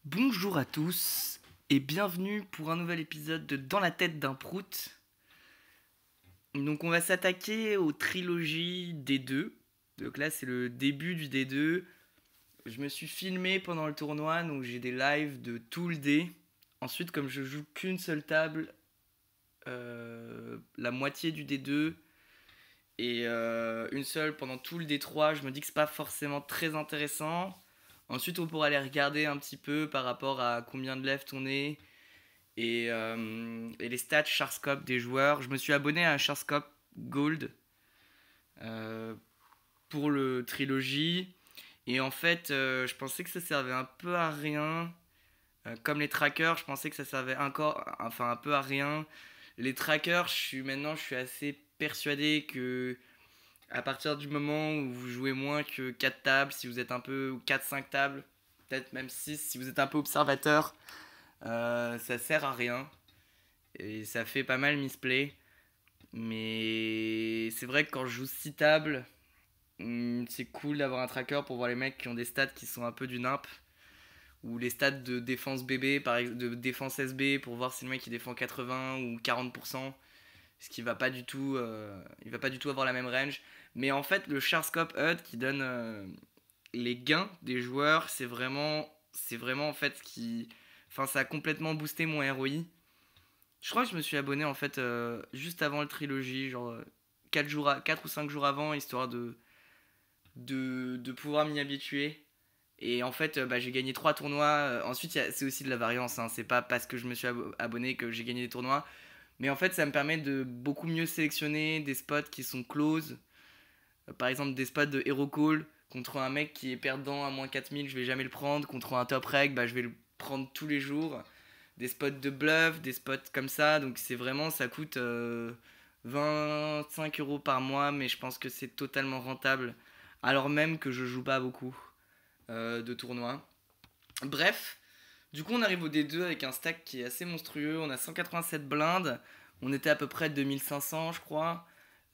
Bonjour à tous et bienvenue pour un nouvel épisode de Dans la tête d'un prout. Donc on va s'attaquer aux trilogies D2. Donc là c'est le début du D2. Je me suis filmé pendant le tournoi, donc j'ai des lives de tout le D. Ensuite comme je joue qu'une seule table, la moitié du D2 et une seule pendant tout le D3, je me dis que c'est pas forcément très intéressant. Ensuite on pourra aller regarder un petit peu par rapport à combien de left on est et les stats Sharscope des joueurs. Je me suis abonné à un Sharscope Gold euh, pour le trilogie. Et en fait, je pensais que ça servait un peu à rien. Comme les trackers, je pensais que ça servait encore, enfin un peu à rien. Les trackers, je suis assez persuadé que à partir du moment où vous jouez moins que 4 tables, si vous êtes un peu, ou 4-5 tables, peut-être même 6 si vous êtes un peu observateur, ça sert à rien. Et ça fait pas mal misplay. Mais c'est vrai que quand je joue 6 tables, c'est cool d'avoir un tracker pour voir les mecs qui ont des stats qui sont un peu du nimp. Ou les stats de défense BB, par exemple, de défense SB, pour voir si le mec il défend 80 ou 40%. Ce qui va pas du tout, il va pas du tout avoir la même range. Mais en fait, le Sharscope HUD qui donne les gains des joueurs, c'est vraiment en fait ce qui. Enfin, ça a complètement boosté mon ROI. Je crois que je me suis abonné en fait juste avant le trilogie, genre 4 ou 5 jours avant, histoire de pouvoir m'y habituer. Et en fait, bah, j'ai gagné 3 tournois. Ensuite, c'est aussi de la variance, hein. C'est pas parce que je me suis abonné que j'ai gagné des tournois. Mais en fait, ça me permet de beaucoup mieux sélectionner des spots qui sont close. Par exemple, des spots de Hero Call contre un mec qui est perdant à moins 4000, je vais jamais le prendre. Contre un top reg, bah, je vais le prendre tous les jours. Des spots de bluff, des spots comme ça. Donc c'est vraiment, ça coûte 25 € par mois, mais je pense que c'est totalement rentable. Alors même que je joue pas beaucoup de tournois. Bref, du coup on arrive au D2 avec un stack qui est assez monstrueux. On a 187 blindes. On était à peu près 2500 je crois.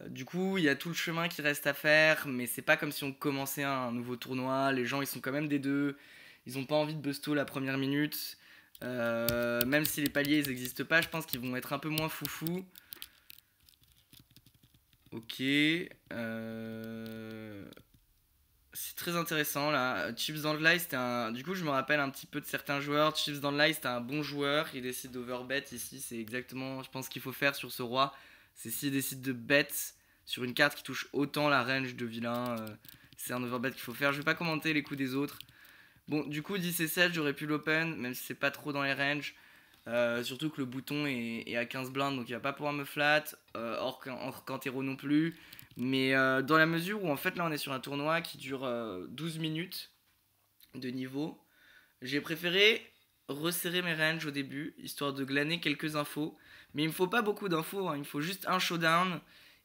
Du coup, il y a tout le chemin qui reste à faire, mais c'est pas comme si on commençait un nouveau tournoi. Les gens, ils sont quand même des deux. Ils ont pas envie de busto la première minute. Même si les paliers, ils existent pas, je pense qu'ils vont être un peu moins foufou. Ok. C'est très intéressant là. Chips dans le live, c'était un. Du coup, je me rappelle un petit peu de certains joueurs. Chips dans le live, c'était un bon joueur. Il décide d'overbet ici. C'est exactement, je pense, ce qu'il faut faire sur ce roi. C'est s'il décide de bet sur une carte qui touche autant la range de vilain. C'est un overbet qu'il faut faire. Je vais pas commenter les coups des autres. Bon, du coup, 10 et 7, j'aurais pu l'open, même si c'est pas trop dans les ranges. Surtout que le bouton est à 15 blindes, donc il va pas pouvoir me flat. Or Cantero non plus. Mais dans la mesure où en fait là on est sur un tournoi qui dure 12 minutes de niveau, j'ai préféré resserrer mes ranges au début, histoire de glaner quelques infos. Mais il me faut pas beaucoup d'infos, hein. Il me faut juste un showdown.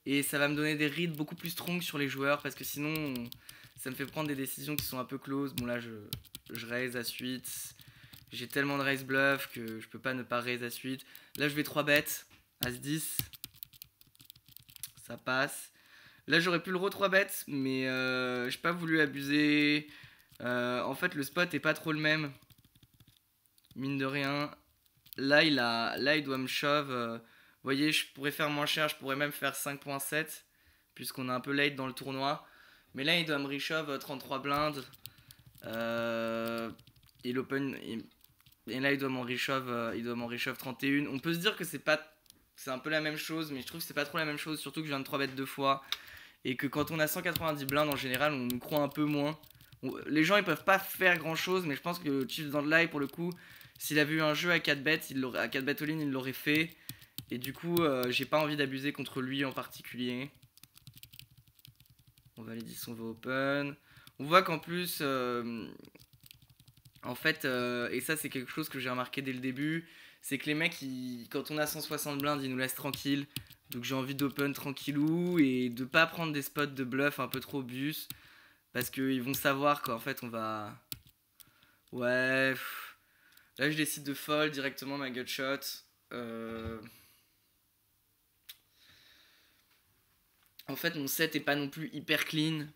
Et ça va me donner des reads beaucoup plus strong sur les joueurs, parce que sinon ça me fait prendre des décisions qui sont un peu close. Bon là je raise à suite. J'ai tellement de raise bluff que je peux pas ne pas raise à suite. Là je vais 3 bêtes, As 10, ça passe. Là, j'aurais pu le re 3 bêtes, mais j'ai pas voulu abuser. En fait, le spot est pas trop le même, mine de rien. Là, il doit me shove. Vous voyez, je pourrais faire moins cher, je pourrais même faire 5.7, puisqu'on est un peu late dans le tournoi. Mais là, il doit me reshove 33 blindes. Euh, il open. Et là, il doit m'en reshove 31. On peut se dire que c'est pas. C'est un peu la même chose, mais je trouve que c'est pas trop la même chose, surtout que je viens de 3 bêtes deux fois. Et que quand on a 190 blindes en général, on nous croit un peu moins. Les gens ils peuvent pas faire grand chose, mais je pense que Chiefs dans le live pour le coup, s'il avait eu un jeu à 4 bêtes, à 4 bêtes all-in, il l'aurait fait. Et du coup, j'ai pas envie d'abuser contre lui en particulier. On va les on va open. On voit qu'en plus, en fait, et ça c'est quelque chose que j'ai remarqué dès le début, c'est que les mecs, quand on a 160 blindes, ils nous laissent tranquille. Donc j'ai envie d'open tranquillou et de pas prendre des spots de bluff un peu trop obvious. Parce qu'ils vont savoir qu'en fait on va. Ouais. Là je décide de fold directement ma gutshot. Euh... En fait mon set est pas non plus hyper clean.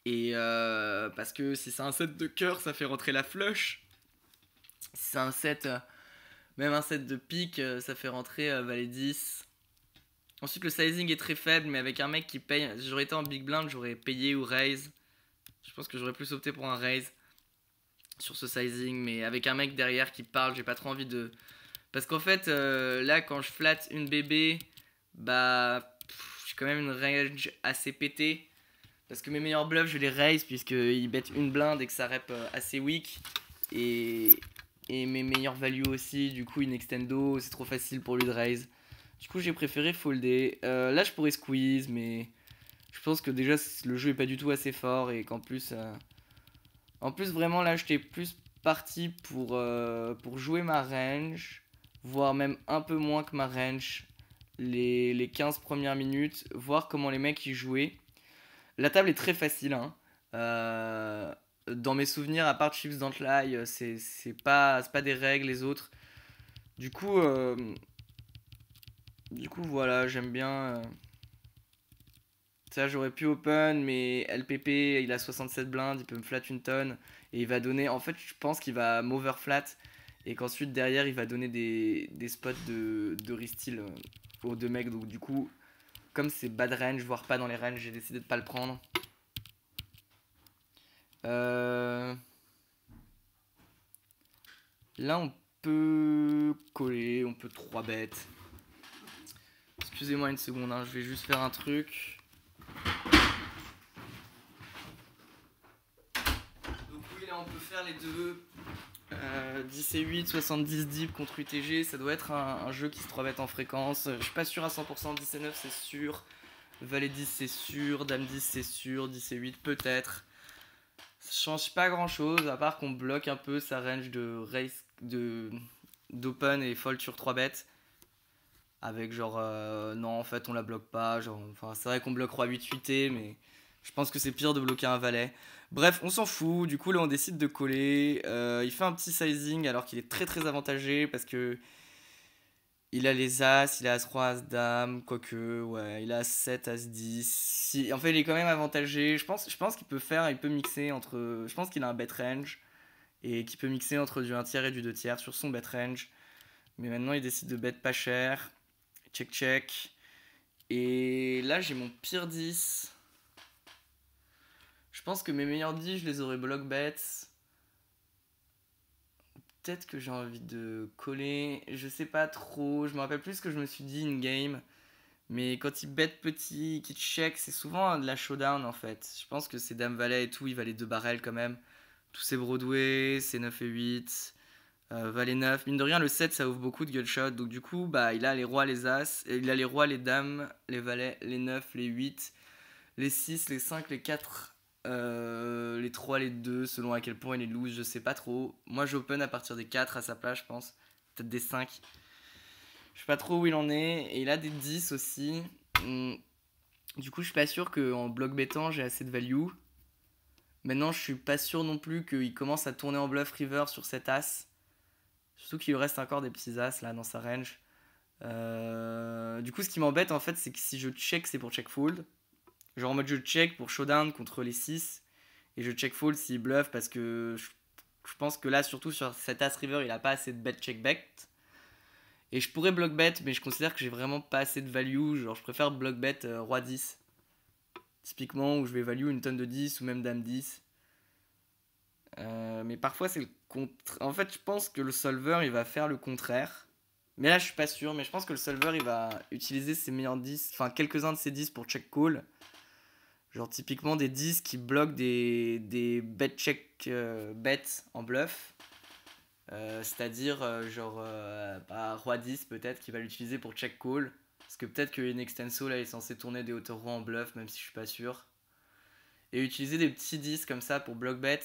Et parce que si c'est un set de cœur, ça fait rentrer la flush. Si c'est un set, même un set de pique, ça fait rentrer valet 10. Ensuite, le sizing est très faible, mais avec un mec qui paye. Si j'aurais été en big blind, j'aurais payé ou raise. Je pense que j'aurais plus opté pour un raise sur ce sizing, mais avec un mec derrière qui parle, j'ai pas trop envie de. Parce qu'en fait, là, quand je flatte une bébé, bah. J'ai quand même une range assez pétée. Parce que mes meilleurs bluffs, je les raise, puisqu'ils bêtent une blinde et que ça rep assez weak. Et, et mes meilleurs values aussi, du coup, une extendo, c'est trop facile pour lui de raise. Du coup, j'ai préféré folder. Là, je pourrais squeeze, mais je pense que déjà, le jeu est pas du tout assez fort et qu'en plus. En plus, vraiment, là, j'étais plus parti pour jouer ma range, voire même un peu moins que ma range les 15 premières minutes, voir comment les mecs y jouaient. La table est très facile, hein. Dans mes souvenirs, à part Chips Dantlai, c'est pas des règles les autres. Du coup, euh, du coup voilà, j'aime bien. Ça, j'aurais pu open, mais LPP, il a 67 blindes, il peut me flat une tonne. Et il va donner. En fait, je pense qu'il va m'overflat. Et qu'ensuite, derrière, il va donner des spots de resteal aux deux mecs. Donc, du coup, comme c'est bad range, voire pas dans les ranges, j'ai décidé de pas le prendre. Euh, Là, on peut coller, on peut 3 bêtes. Excusez-moi une seconde, hein, je vais juste faire un truc. Donc oui, là, on peut faire les deux. 10 et 8, 70 deep contre UTG, ça doit être un jeu qui se 3 bet en fréquence. Je suis pas sûr à 100%, 10 et 9 c'est sûr. Valet 10 c'est sûr, Dame 10 c'est sûr, 10 et 8 peut-être. Ça change pas grand chose, à part qu'on bloque un peu sa range de race d'open et fold sur 3 bêtes. Avec genre, non en fait on la bloque pas. Genre, enfin, c'est vrai qu'on bloque roi 8 8 mais je pense que c'est pire de bloquer un valet. Bref, on s'en fout. Du coup, là, on décide de coller. Il fait un petit sizing alors qu'il est très très avantagé parce que il a les As, il a As-Roi, As-Dame, quoique, ouais, il a As-7, As-10. Si, en fait, il est quand même avantagé. Je pense qu'il peut faire, il peut mixer entre. Je pense qu'il a un bet range et qu'il peut mixer entre du 1 tiers et du 2 tiers sur son bet range. Mais maintenant, il décide de bet pas cher. Check, check. Et là, j'ai mon pire 10. Je pense que mes meilleurs 10, je les aurais block bets. Peut-être que j'ai envie de coller. Je sais pas trop. Je me rappelle plus ce que je me suis dit in-game. Mais quand il bet petit, qu'il check, c'est souvent de la showdown en fait. Je pense que c'est Dame Valet et tout, il va les 2 barrels quand même. Tous ces Broadway, c'est 9 et 8. Valet 9. Mine de rien, le 7 ça ouvre beaucoup de gutshot. Donc du coup, bah, il a les rois, les as. Il a les rois, les dames, les valets, les 9, les 8, les 6, les 5, les 4, les 3, les 2, selon à quel point il est loose, je sais pas trop. Moi j'open à partir des 4 à sa place, je pense. Peut-être des 5. Je sais pas trop où il en est. Et il a des 10 aussi. Du coup, je suis pas sûr qu'en bloc bettant j'ai assez de value. Maintenant, je suis pas sûr non plus qu'il commence à tourner en bluff river sur cet as. Surtout qu'il lui reste encore des petits as là dans sa range. Du coup, ce qui m'embête en fait, c'est que si je check, c'est pour check fold. Genre en mode je check pour showdown contre les 6. Et je check fold s'il bluff parce que je pense que là, surtout sur cet as river, il a pas assez de bet check bet. Et je pourrais block bet, mais je considère que j'ai vraiment pas assez de value. Genre, je préfère block bet roi 10. Typiquement, où je vais value une tonne de 10 ou même dame 10. Mais parfois, c'est le contre. En fait, je pense que le solver, il va faire le contraire. Mais là, je suis pas sûr. Mais je pense que le solver, il va utiliser ses meilleurs 10. Enfin, quelques-uns de ses 10 pour check call. Genre, typiquement, des 10 qui bloquent des bet check bet en bluff. C'est-à-dire, genre, bah, roi 10 peut-être, qui va l'utiliser pour check call. Parce que peut-être qu'une extenso, là, est censée tourner des hauteurs rois en bluff, même si je suis pas sûr. Et utiliser des petits 10 comme ça pour block bets,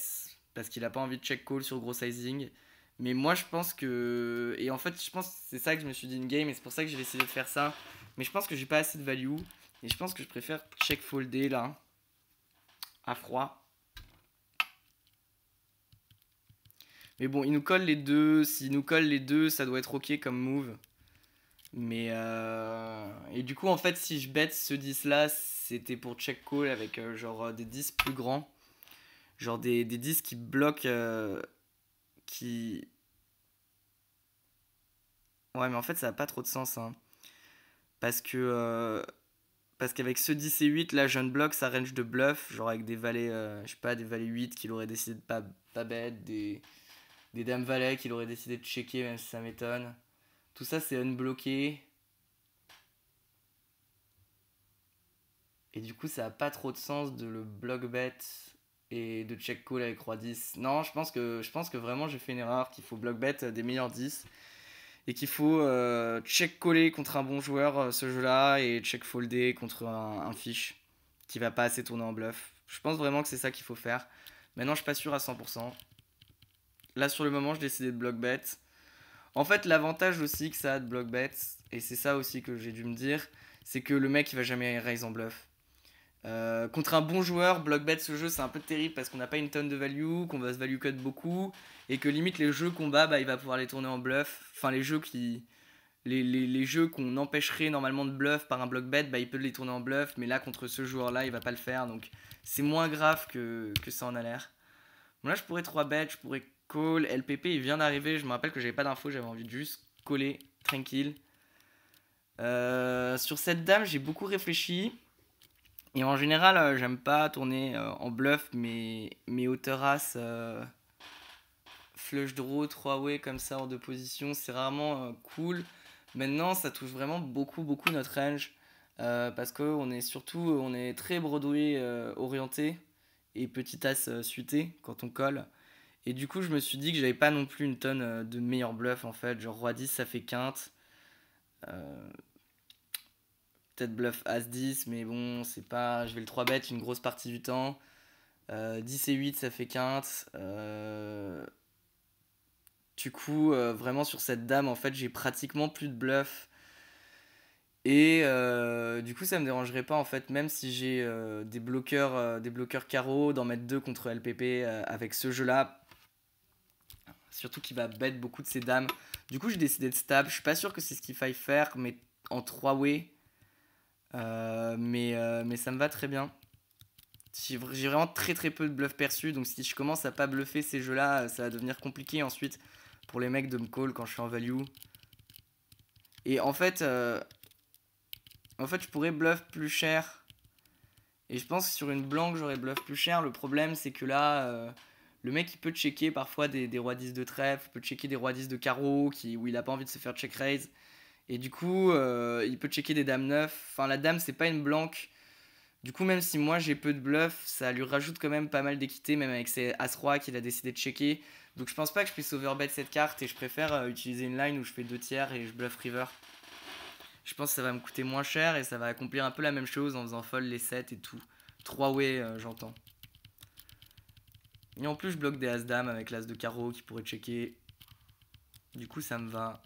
parce qu'il a pas envie de check call sur gros sizing. Mais moi, je pense que. Et en fait, je pense que c'est ça que je me suis dit in-game, et c'est pour ça que j'ai décidé de faire ça. Mais je pense que j'ai pas assez de value, et je pense que je préfère check folder là, à froid. Mais bon, il nous colle les deux. S'il nous colle les deux, ça doit être ok comme move. Et du coup, en fait, si je bet ce 10 là, c'était pour check call avec genre des 10 plus grands. Genre des 10 qui bloquent. Qui. Ouais, mais en fait, ça a pas trop de sens, hein. Parce que. Parce qu'avec ce 10 et 8, là, je ne bloque sa range de bluff. Genre avec des valets, je sais pas, des valets 8 qu'il aurait décidé de pas bet. Des dames valets qu'il aurait décidé de checker, même si ça m'étonne. Tout ça, c'est unbloqué. Et du coup, ça a pas trop de sens de le block bet et de check call avec roi 10. Non, je pense que vraiment j'ai fait une erreur, qu'il faut block bet des meilleurs 10 et qu'il faut check caller contre un bon joueur ce jeu-là et check folder contre un fiche qui va pas assez tourner en bluff. Je pense vraiment que c'est ça qu'il faut faire. Maintenant, je suis pas sûr à 100%. Là, sur le moment, je décidé de block bet. En fait, l'avantage aussi que ça a de block bet, et c'est ça aussi que j'ai dû me dire, c'est que le mec il va jamais raise en bluff. Contre un bon joueur, block bet ce jeu c'est un peu terrible parce qu'on n'a pas une tonne de value, qu'on va se value cut beaucoup et que limite les jeux qu'on bat, bah, il va pouvoir les tourner en bluff. Enfin, les jeux qu'on empêcherait normalement de bluff par un block bet, bah, il peut les tourner en bluff, mais là contre ce joueur là, il va pas le faire donc c'est moins grave que ça en a l'air. Bon, là, je pourrais 3 bet, je pourrais call. LPP il vient d'arriver, je me rappelle que j'avais pas d'infos, j'avais envie de juste coller tranquille. Sur cette dame, j'ai beaucoup réfléchi. Et en général, j'aime pas tourner en bluff mes hauteurs as flush draw, 3 way comme ça en deux positions. C'est rarement cool. Maintenant, ça touche vraiment beaucoup, beaucoup notre range. Parce qu'on est surtout on est très Broadway orienté et petit as suité quand on colle. Et du coup, je me suis dit que j'avais pas non plus une tonne de meilleurs bluffs en fait. Genre roi 10, ça fait quinte. Euh, Peut-être bluff as 10, mais bon, c'est pas. Je vais le 3 bet une grosse partie du temps. 10 et 8, ça fait quinte. Du coup, vraiment sur cette dame, en fait, j'ai pratiquement plus de bluff. Et du coup, ça me dérangerait pas, en fait, même si j'ai des bloqueurs carreaux, d'en mettre deux contre LPP avec ce jeu-là. Surtout qu'il va bet beaucoup de ces dames. Du coup, j'ai décidé de stab. Je suis pas sûr que c'est ce qu'il faille faire, mais en 3 way. Mais ça me va très bien. J'ai vraiment très très peu de bluff perçus, donc si je commence à pas bluffer ces jeux-là, ça va devenir compliqué ensuite pour les mecs de me call quand je suis en value. Et en fait, je pourrais bluff plus cher. Et je pense que sur une blanque, j'aurais bluff plus cher. Le problème, c'est que là, le mec, il peut checker parfois des rois 10 de trèfle, il peut checker des rois 10 de carreau où il a pas envie de se faire check raise. Et du coup, il peut checker des dames 9. Enfin, la dame, c'est pas une blanque. Du coup, même si moi j'ai peu de bluff, ça lui rajoute quand même pas mal d'équité, même avec ses As-Roi qu'il a décidé de checker. Donc je pense pas que je puisse overbet cette carte et je préfère utiliser une line où je fais 2 tiers et je bluff river. Je pense que ça va me coûter moins cher et ça va accomplir un peu la même chose en faisant fold les 7 et tout. 3 way, j'entends. Et en plus, je bloque des As-Dame avec l'As de carreau qui pourrait checker. Du coup, ça me va.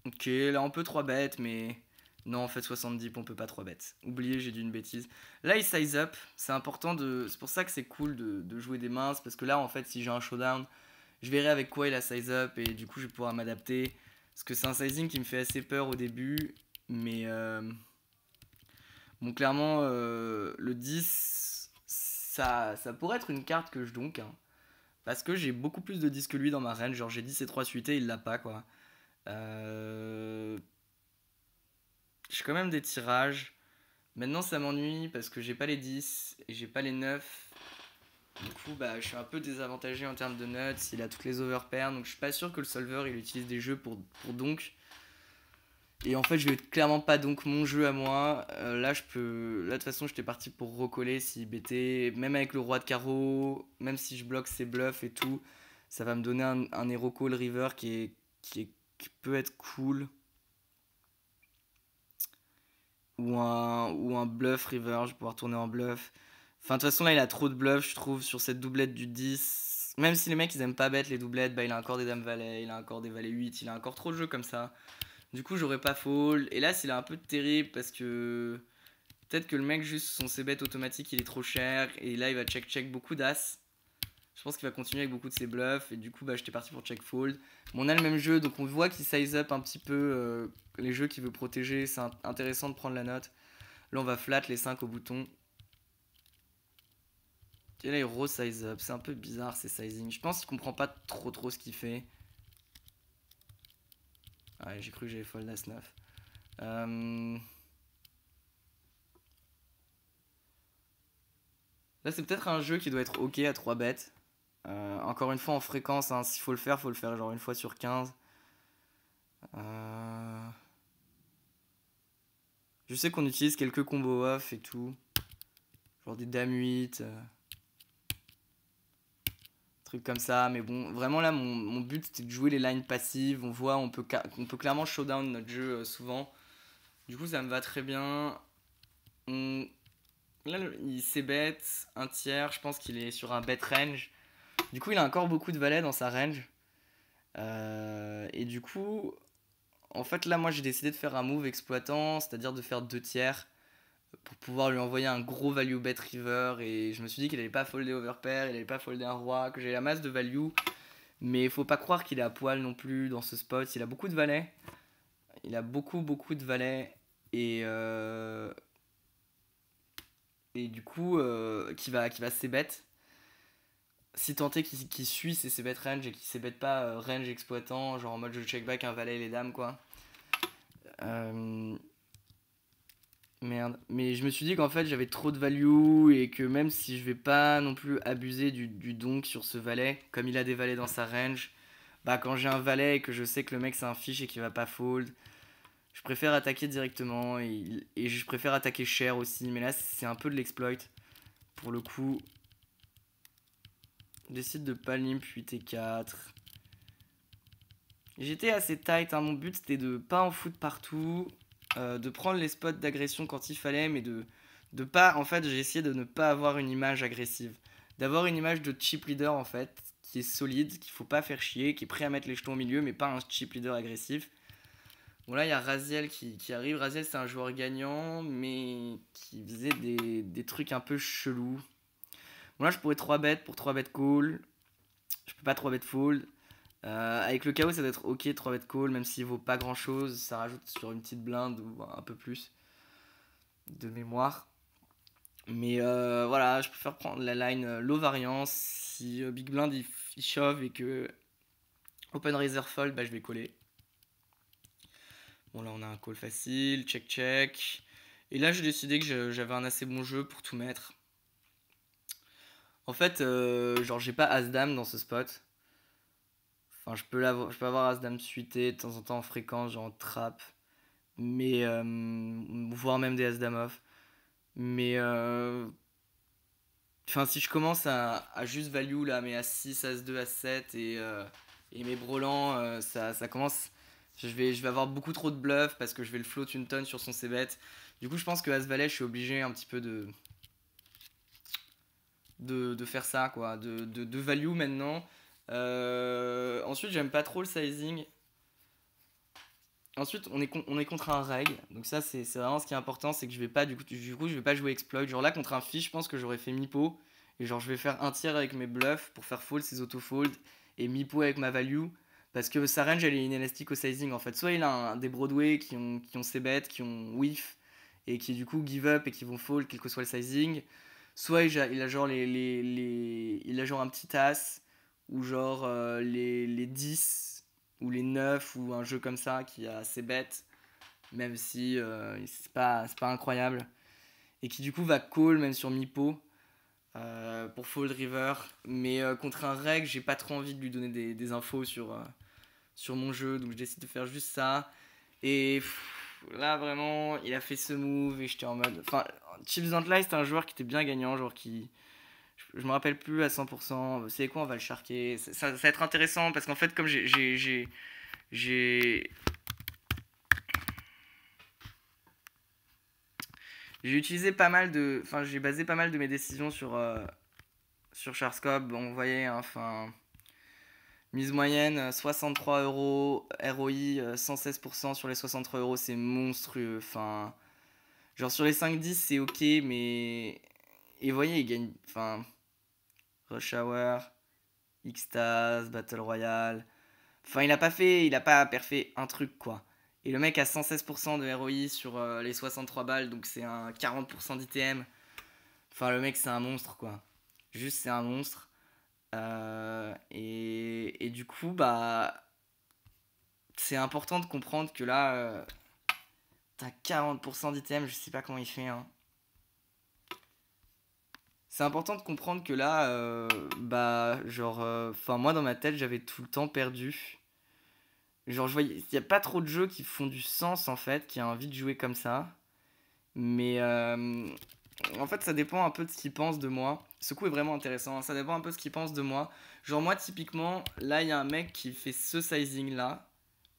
Ok, là on peut 3 bêtes, mais non, en fait 70, on peut pas 3 bêtes. Oubliez, j'ai dit une bêtise. Là, il size up, c'est important de. C'est pour ça que c'est cool de jouer des minces, parce que là, en fait, si j'ai un showdown, je verrai avec quoi il a size up, et du coup, je vais pouvoir m'adapter. Parce que c'est un sizing qui me fait assez peur au début, mais. Bon, clairement, le 10, ça pourrait être une carte que je donk, hein, parce que j'ai beaucoup plus de 10 que lui dans ma range, genre j'ai 10 et 3 suités, il l'a pas, quoi. Euh, J'ai quand même des tirages. Maintenant, ça m'ennuie parce que j'ai pas les 10 et j'ai pas les 9. Du coup, bah, je suis un peu désavantagé en termes de nuts. Il a toutes les overpairs, donc je suis pas sûr que le solver il utilise des jeux pour donk. Et en fait, je vais clairement pas donc mon jeu à moi. Là, je peux. Là, de toute façon, j'étais parti pour recoller s'il bêtait. Même avec le roi de carreau, même si je bloque ses bluffs et tout, ça va me donner un hero call river qui peut être cool. Ou un bluff river, je vais pouvoir tourner en bluff. Enfin, de toute façon, là, il a trop de bluff, je trouve, sur cette doublette du 10. Même si les mecs, ils aiment pas bête les doublettes, bah, il a encore des dames valets, il a encore des valets 8, il a encore trop de jeux comme ça. Du coup, j'aurais pas fold. Et là, c'est un peu terrible parce que peut-être que le mec, juste son c-bet automatique, il est trop cher. Et là, il va check-check beaucoup d'as. Je pense qu'il va continuer avec beaucoup de ses bluffs. Et du coup, bah, j'étais parti pour check fold. Mais on a le même jeu, donc on voit qu'il size up un petit peu les jeux qu'il veut protéger. C'est intéressant de prendre la note. Là, on va flat les 5 au bouton. Et là, il re-size up. C'est un peu bizarre ces sizing. Je pense qu'il comprend pas trop ce qu'il fait. Ouais, j'ai cru que j'avais fold As-9. Là, c'est peut-être un jeu qui doit être ok à 3 bêtes. Encore une fois, en fréquence, hein, s'il faut le faire genre une fois sur 15. Je sais qu'on utilise quelques combos off et tout. Genre des dames 8. Trucs comme ça. Mais bon, vraiment là, mon but c'était de jouer les lines passives. On voit, on peut clairement showdown notre jeu souvent. Du coup, ça me va très bien. Là, il c-bet un tiers. Je pense qu'il est sur un bet range. Du coup, il a encore beaucoup de valets dans sa range. Et du coup, en fait, là, moi, j'ai décidé de faire un move exploitant, c'est-à-dire de faire 2 tiers pour pouvoir lui envoyer un gros value bet river. Et je me suis dit qu'il allait pas folder overpair, il allait pas folder un roi, que j'ai la masse de value. Mais il faut pas croire qu'il est à poil non plus dans ce spot. Il a beaucoup de valets. Il a beaucoup de valets. Et du coup, qui va c-bet. Si tant est qu'il suit ses c-bet range et qu'il c-bet pas range exploitant, genre en mode je check back un valet et les dames, quoi. Merde. Mais je me suis dit qu'en fait j'avais trop de value et que même si je vais pas non plus abuser du donk sur ce valet, comme il a des valets dans sa range, bah quand j'ai un valet et que je sais que le mec c'est un fiche et qu'il va pas fold, je préfère attaquer directement et je préfère attaquer cher aussi. Mais là c'est un peu de l'exploit. Pour le coup, je décide de pas limp 8 et 4. J'étais assez tight, hein. Mon but c'était de pas en foutre partout, de prendre les spots d'agression quand il fallait, mais de pas. En fait, j'ai essayé de ne pas avoir une image agressive. D'avoir une image de chip leader en fait, qui est solide, qu'il faut pas faire chier, qui est prêt à mettre les jetons au milieu, mais pas un chip leader agressif. Bon, là il y a Raziel qui arrive. Raziel c'est un joueur gagnant, mais qui faisait des trucs un peu chelous. Bon, là je pourrais 3 bet pour 3 bet call. Je peux pas 3 bet fold. Avec le KO, ça doit être ok 3 bet call, même s'il vaut pas grand chose. Ça rajoute sur une petite blinde ou un peu plus de mémoire. Mais voilà, je préfère prendre la line low variance. Si Big Blind il shove et que Open Razor fold, bah je vais coller. Bon, là on a un call facile, check check. Et là j'ai décidé que j'avais un assez bon jeu pour tout mettre. En fait, genre j'ai pas As-Dame dans ce spot. Enfin, je peux avoir As-Dame suité de temps en temps en fréquence, genre en trap. Mais voire même des As-Dame off. Mais enfin, si je commence à juste value là, mais As-6, As-2, As-7 et mes brelans, ça commence. Je vais avoir beaucoup trop de bluff parce que je vais le float une tonne sur son c-bet. Du coup, je pense que As-Valet, je suis obligé un petit peu de faire ça, quoi. De value maintenant. Ensuite, j'aime pas trop le sizing. Ensuite, on est contre un reg. Donc ça, c'est vraiment ce qui est important, c'est que je vais pas, je vais pas jouer exploit. Genre là, contre un fish, je pense que j'aurais fait mi-pot. Et genre, je vais faire un tiers avec mes bluffs pour faire fold ses auto-fold. Et mi-pot avec ma value. Parce que sa range, elle est inélastique au sizing, en fait. Soit il a des Broadway qui ont ses bêtes, qui ont whiff, et qui du coup give up et qui vont fold, quel que soit le sizing. Soit il a genre il a genre un petit as, ou genre les 10 ou les 9 ou un jeu comme ça qui a ses bêtes, même si c'est pas incroyable. Et qui du coup va call même sur mi-pot pour fold river. Mais contre un reg, j'ai pas trop envie de lui donner des infos sur mon jeu, donc je décide de faire juste ça. Et là vraiment, il a fait ce move et j'étais en mode. Enfin, Chips Don't Lie, c'était un joueur qui était bien gagnant, genre qui. Je me rappelle plus à 100%. C'est quoi, on va le sharker. Ça va être intéressant parce qu'en fait, comme j'ai utilisé pas mal de. Enfin, j'ai basé pas mal de mes décisions sur Sharscope. Bon, vous voyez, hein, enfin. Mise moyenne 63 euros, ROI 116% sur les 63 euros, c'est monstrueux. Enfin, genre sur les 5-10, c'est ok, mais. Et vous voyez, il gagne. Enfin, Rush Hour. Xtase, Battle Royale. Enfin, il a pas perfait un truc quoi. Et le mec a 116% de ROI sur les 63 balles, donc c'est un 40% d'ITM. Enfin, le mec, c'est un monstre quoi. Juste, c'est un monstre. Et du coup, bah, c'est important de comprendre que là, t'as 40% d'ITM, je sais pas comment il fait, hein. C'est important de comprendre que là, bah, genre, enfin, moi dans ma tête, j'avais tout le temps perdu. Genre, je voyais, il y a pas trop de jeux qui font du sens en fait, qui a envie de jouer comme ça. Mais en fait, ça dépend un peu de ce qu'ils pensent de moi. Ce coup est vraiment intéressant, hein. Ça dépend un peu de ce qu'ils pensent de moi. Genre, moi, typiquement, là, il y a un mec qui fait ce sizing là.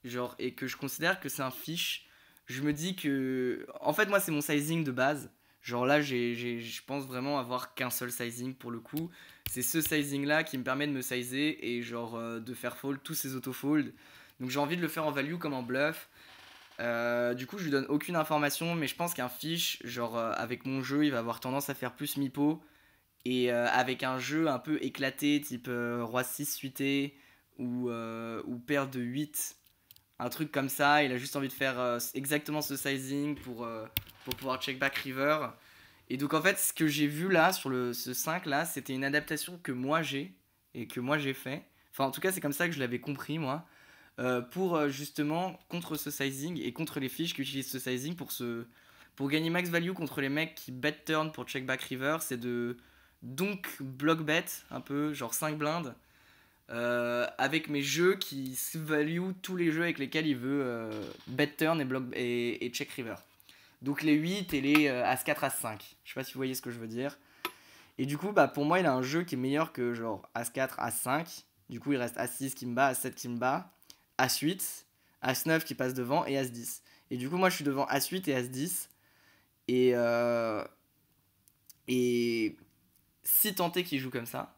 Genre, et que je considère que c'est un fiche. Je me dis que. En fait, moi, c'est mon sizing de base. Genre là, je pense vraiment avoir qu'un seul sizing pour le coup. C'est ce sizing là qui me permet de me sizer et genre de faire fold tous ces auto-fold. Donc j'ai envie de le faire en value comme en bluff. Du coup, je lui donne aucune information, mais je pense qu'un fiche, genre avec mon jeu, il va avoir tendance à faire plus mi-pot. Et avec un jeu un peu éclaté, type roi 6 suité ou paire de 8, un truc comme ça, il a juste envie de faire exactement ce sizing pour pouvoir check back river. Et donc en fait, ce que j'ai vu là sur ce 5 là, c'était une adaptation que moi j'ai et que moi j'ai fait. Enfin, en tout cas, c'est comme ça que je l'avais compris moi. Pour justement contre ce sizing et contre les fiches qui utilisent ce sizing pour gagner max value contre les mecs qui bet turn pour check back river, c'est de donc block bet un peu genre 5 blindes avec mes jeux qui value tous les jeux avec lesquels il veut bet turn et check river. Donc les 8 et les As-4, As-5. Je sais pas si vous voyez ce que je veux dire. Et du coup, bah, pour moi, il a un jeu qui est meilleur que genre As-4, As-5. Du coup, il reste As-6 qui me bat, As-7 qui me bat, As-8, As-9 qui passe devant et As-10. Et du coup, moi, je suis devant As-8 et As-10. Et, et si tant est qu'il joue comme ça,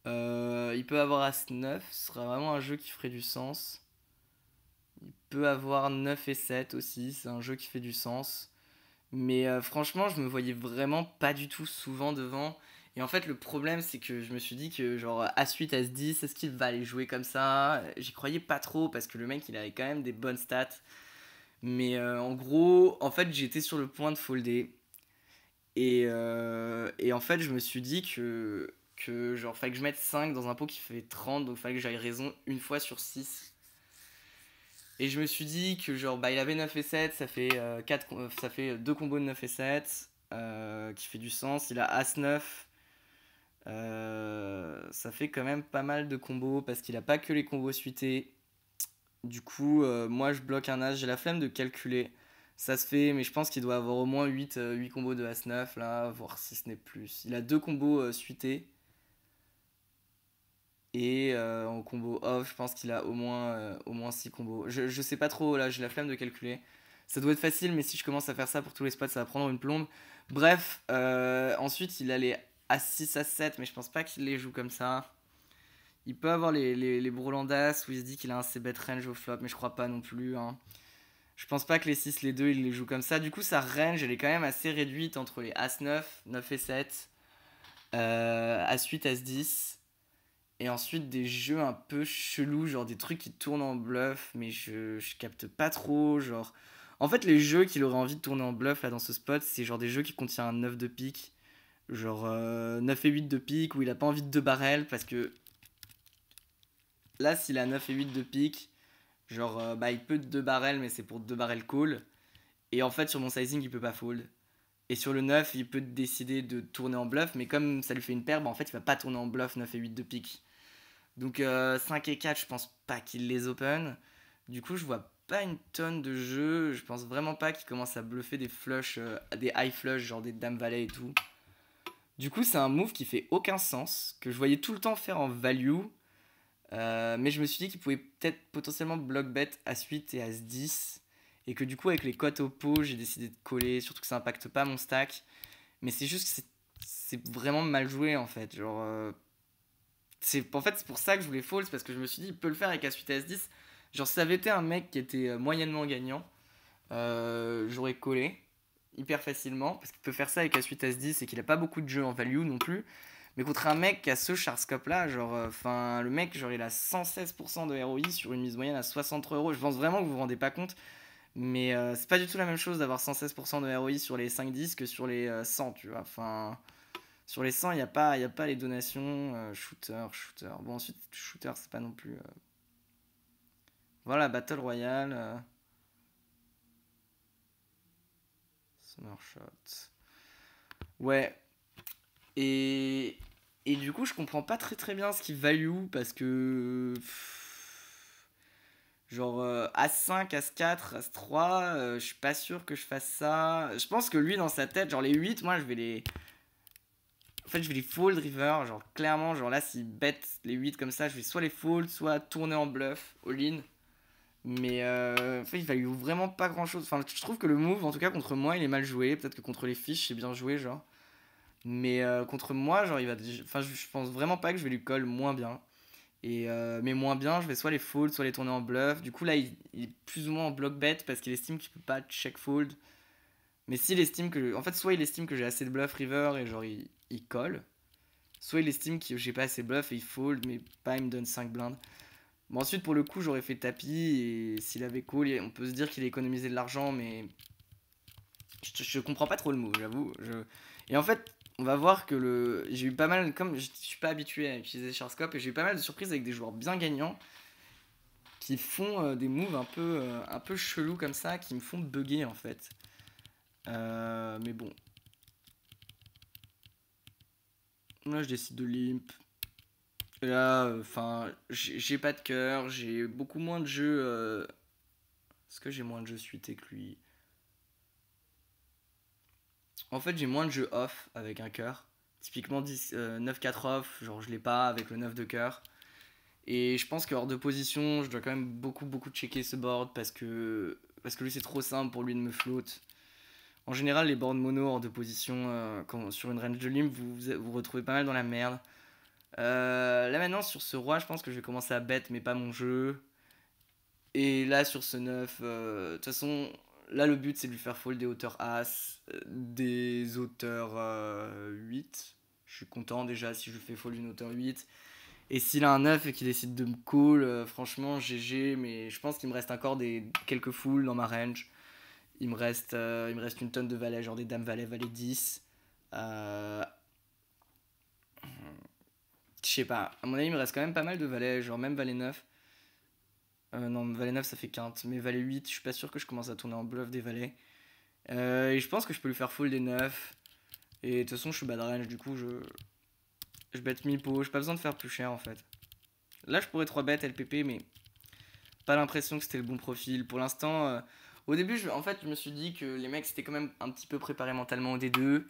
il peut avoir As-9. Ce sera vraiment un jeu qui ferait du sens. Il peut avoir 9 et 7 aussi. C'est un jeu qui fait du sens. Mais franchement, je me voyais vraiment pas du tout souvent devant. Et en fait, le problème, c'est que je me suis dit que genre As-8, As-10, est-ce qu'il va aller jouer comme ça? J'y croyais pas trop parce que le mec, il avait quand même des bonnes stats. Mais en gros, en fait, j'étais sur le point de folder. Et en fait, je me suis dit que genre, fallait que je mette 5 dans un pot qui fait 30, donc fallait que j'aille raison une fois sur 6. Et je me suis dit que genre bah il avait 9 et 7, ça fait, ça fait 2 combos de 9 et 7 qui fait du sens. Il a As-9, ça fait quand même pas mal de combos parce qu'il a pas que les combos suités. Du coup, moi je bloque un As, j'ai la flemme de calculer. Ça se fait, mais je pense qu'il doit avoir au moins 8 combos de As-9 là, voire si ce n'est plus. Il a 2 combos suités. Et en combo off, je pense qu'il a au moins 6 combos. Je sais pas trop, là, j'ai la flemme de calculer. Ça doit être facile, mais si je commence à faire ça pour tous les spots, ça va prendre une plombe. Bref, ensuite, il a les A6, A7, mais je pense pas qu'il les joue comme ça. Il peut avoir les Brolandas où il se dit qu'il a un C-bet range au flop, mais je crois pas non plus, hein. Je pense pas que les 6, les 2, il les joue comme ça. Du coup, sa range, elle est quand même assez réduite entre les As-9, 9 et 7, As-8, As-10. Et ensuite des jeux un peu chelous, genre des trucs qui tournent en bluff, mais je capte pas trop, genre... En fait, les jeux qu'il aurait envie de tourner en bluff là dans ce spot, c'est genre des jeux qui contiennent un 9 de pique, genre 9 et 8 de pique, où il a pas envie de 2 barrels, parce que là, s'il a 9 et 8 de pique, genre bah il peut 2 barrels, mais c'est pour 2 barrels call, et en fait sur mon sizing, il peut pas fold. Et sur le 9, il peut décider de tourner en bluff, mais comme ça lui fait une paire, bah en fait il va pas tourner en bluff 9 et 8 de pique. Donc 5 et 4, je pense pas qu'il les open. Du coup, je vois pas une tonne de jeux. Je pense vraiment pas qu'il commence à bluffer des flushs, des high flushs, genre des dames valet et tout. Du coup, c'est un move qui fait aucun sens, que je voyais tout le temps faire en value. Mais je me suis dit qu'il pouvait peut-être potentiellement block bet As-8 et As-10. Et que du coup, avec les cotes au pot, j'ai décidé de coller, surtout que ça impacte pas mon stack. Mais c'est juste que c'est vraiment mal joué en fait. Genre, en fait, c'est pour ça que je voulais fold, parce que je me suis dit, il peut le faire avec As-8 et As-10. Genre, si ça avait été un mec qui était moyennement gagnant, j'aurais collé hyper facilement, parce qu'il peut faire ça avec As-8 As-10 et qu'il a pas beaucoup de jeux en value non plus. Mais contre un mec qui a ce Charscope là, genre, enfin, le mec, genre, il a 116% de ROI sur une mise moyenne à 63 euros. Je pense vraiment que vous vous rendez pas compte. Mais c'est pas du tout la même chose d'avoir 116% de ROI sur les 5-10 que sur les 100, tu vois. Enfin, sur les 100, y a pas les donations. Shooter. Bon, ensuite, shooter, c'est pas non plus. Voilà, Battle Royale. Summer Shot. Ouais. Et. Et du coup, je comprends pas très très bien ce qui value parce que. Genre As5, As4, As3, je suis pas sûr que je fasse ça. Je pense que lui, dans sa tête, genre les 8 moi, je vais les. En fait, je vais les fold river. Genre, clairement, genre là, s'il bet les 8 comme ça, je vais soit les fold, soit tourner en bluff, all-in. Mais en fait, il value vraiment pas grand chose. Enfin, je trouve que le move, en tout cas, contre moi, il est mal joué. Peut-être que contre les fiches, c'est bien joué, genre. Mais contre moi, genre, il va. Enfin, je pense vraiment pas que je vais lui call moins bien. Mais moins bien, je vais soit les fold, soit les tourner en bluff. Du coup, là, il est plus ou moins en block bet parce qu'il estime qu'il peut pas check fold. Mais s'il estime que. En fait, soit il estime que j'ai assez de bluff river et genre il colle. Soit il estime que j'ai pas assez de bluff et il fold, mais pas, il me donne 5 blindes. Bon, ensuite, pour le coup, j'aurais fait tapis et s'il avait call, on peut se dire qu'il a économisé de l'argent, mais je comprends pas trop le move, j'avoue. Et en fait, on va voir que le. J'ai eu pas mal. Comme je suis pas habitué à utiliser Charscope, et j'ai eu pas mal de surprises avec des joueurs bien gagnants qui font des moves un peu chelous comme ça, qui me font bugger en fait. Mais bon. Là, je décide de limp. Et là, enfin, j'ai pas de cœur, j'ai beaucoup moins de jeux. Est-ce que j'ai moins de jeux suités que lui? En fait, j'ai moins de jeux off avec un cœur. Typiquement 9-4 off, genre je l'ai pas avec le 9 de cœur. Et je pense que hors de position, je dois quand même beaucoup checker ce board parce que lui c'est trop simple pour lui de me float. En général, les boards mono hors de position, sur une range de limp, vous retrouvez pas mal dans la merde. Là maintenant, sur ce roi, je pense que je vais commencer à bet, mais pas mon jeu. Et là, sur ce 9, de toute façon, là le but c'est de lui faire fold des hauteurs As, des hauteurs 8. Je suis content déjà si je lui fais fold une hauteur 8. Et s'il a un 9 et qu'il décide de me call, franchement, GG, mais je pense qu'il me reste encore quelques foules dans ma range. Il me reste une tonne de valets, genre des dames valets, valet 10. Euh, je sais pas, à mon avis, il me reste quand même pas mal de valets, genre même valet 9. Non, valet 9 ça fait quinte, mais valet 8, je suis pas sûr que je commence à tourner en bluff des valets. Et je pense que je peux lui faire full des 9. Et de toute façon, je suis bad range, du coup, je bet mi-pot. J'ai pas besoin de faire plus cher en fait. Là, je pourrais 3 bet LPP, mais pas l'impression que c'était le bon profil. Pour l'instant, au début, en fait, je me suis dit que les mecs s'étaient quand même un petit peu préparés mentalement au D2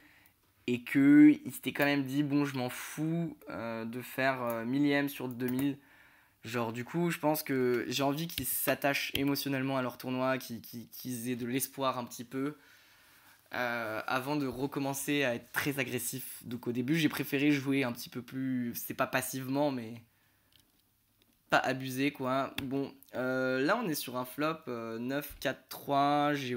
et qu'ils s'étaient quand même dit, bon, je m'en fous de faire millième sur 2000. Genre, du coup, je pense que j'ai envie qu'ils s'attachent émotionnellement à leur tournoi, qu'ils aient de l'espoir un petit peu. Avant de recommencer à être très agressif. Donc au début, j'ai préféré jouer un petit peu plus. C'est pas passivement, mais pas abusé quoi. Bon, là on est sur un flop 9-4-3. J'ai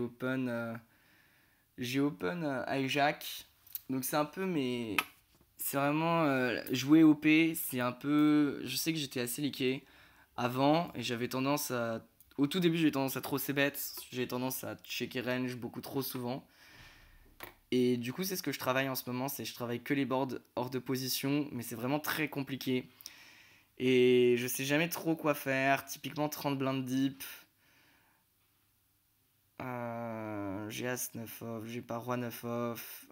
open hijack. Donc c'est un peu mais c'est vraiment jouer OP. C'est un peu. Je sais que j'étais assez liqué avant et j'avais tendance à. Au tout début, j'ai tendance à trop ses bêtes. J'ai tendance à checker range beaucoup trop souvent. Et du coup, c'est ce que je travaille en ce moment, c'est je travaille que les boards hors de position, mais c'est vraiment très compliqué. Et je sais jamais trop quoi faire. Typiquement 30 blindes deep. J'ai As 9 off, j'ai pas Roi 9 off.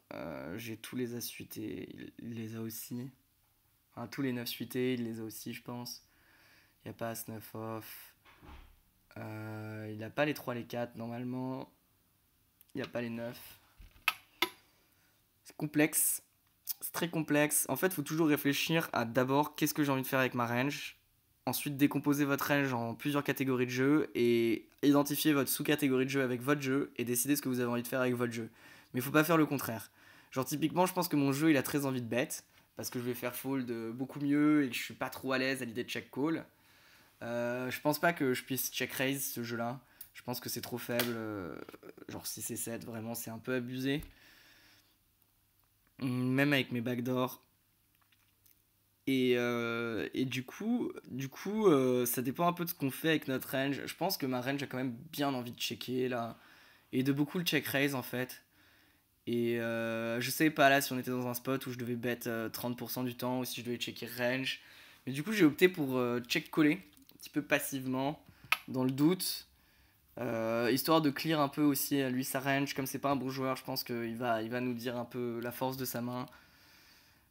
J'ai tous les As suités, il les a aussi. Enfin, tous les 9 suités, il les a aussi, je pense. Il n'y a pas As 9 off. Il a pas les 3, les 4 normalement. Il n'y a pas les 9. C'est complexe. C'est très complexe. En fait, il faut toujours réfléchir à d'abord qu'est-ce que j'ai envie de faire avec ma range. Ensuite, décomposer votre range en plusieurs catégories de jeux et identifier votre sous-catégorie de jeu avec votre jeu et décider ce que vous avez envie de faire avec votre jeu. Mais il faut pas faire le contraire. Genre, typiquement, je pense que mon jeu il a très envie de bet parce que je vais faire fold beaucoup mieux et que je suis pas trop à l'aise à l'idée de check call. Je pense pas que je puisse check raise ce jeu-là. Je pense que c'est trop faible. Genre 6 et 7, vraiment, c'est un peu abusé. Même avec mes backdoors. Et ça dépend un peu de ce qu'on fait avec notre range. Je pense que ma range a quand même bien envie de checker là. Et de beaucoup le check raise en fait. Je savais pas là si on était dans un spot où je devais bet 30% du temps ou si je devais checker range. Mais du coup, j'ai opté pour check coller, un petit peu passivement, dans le doute. Histoire de clear un peu aussi lui sa range. Comme c'est pas un bon joueur, je pense il va nous dire un peu la force de sa main.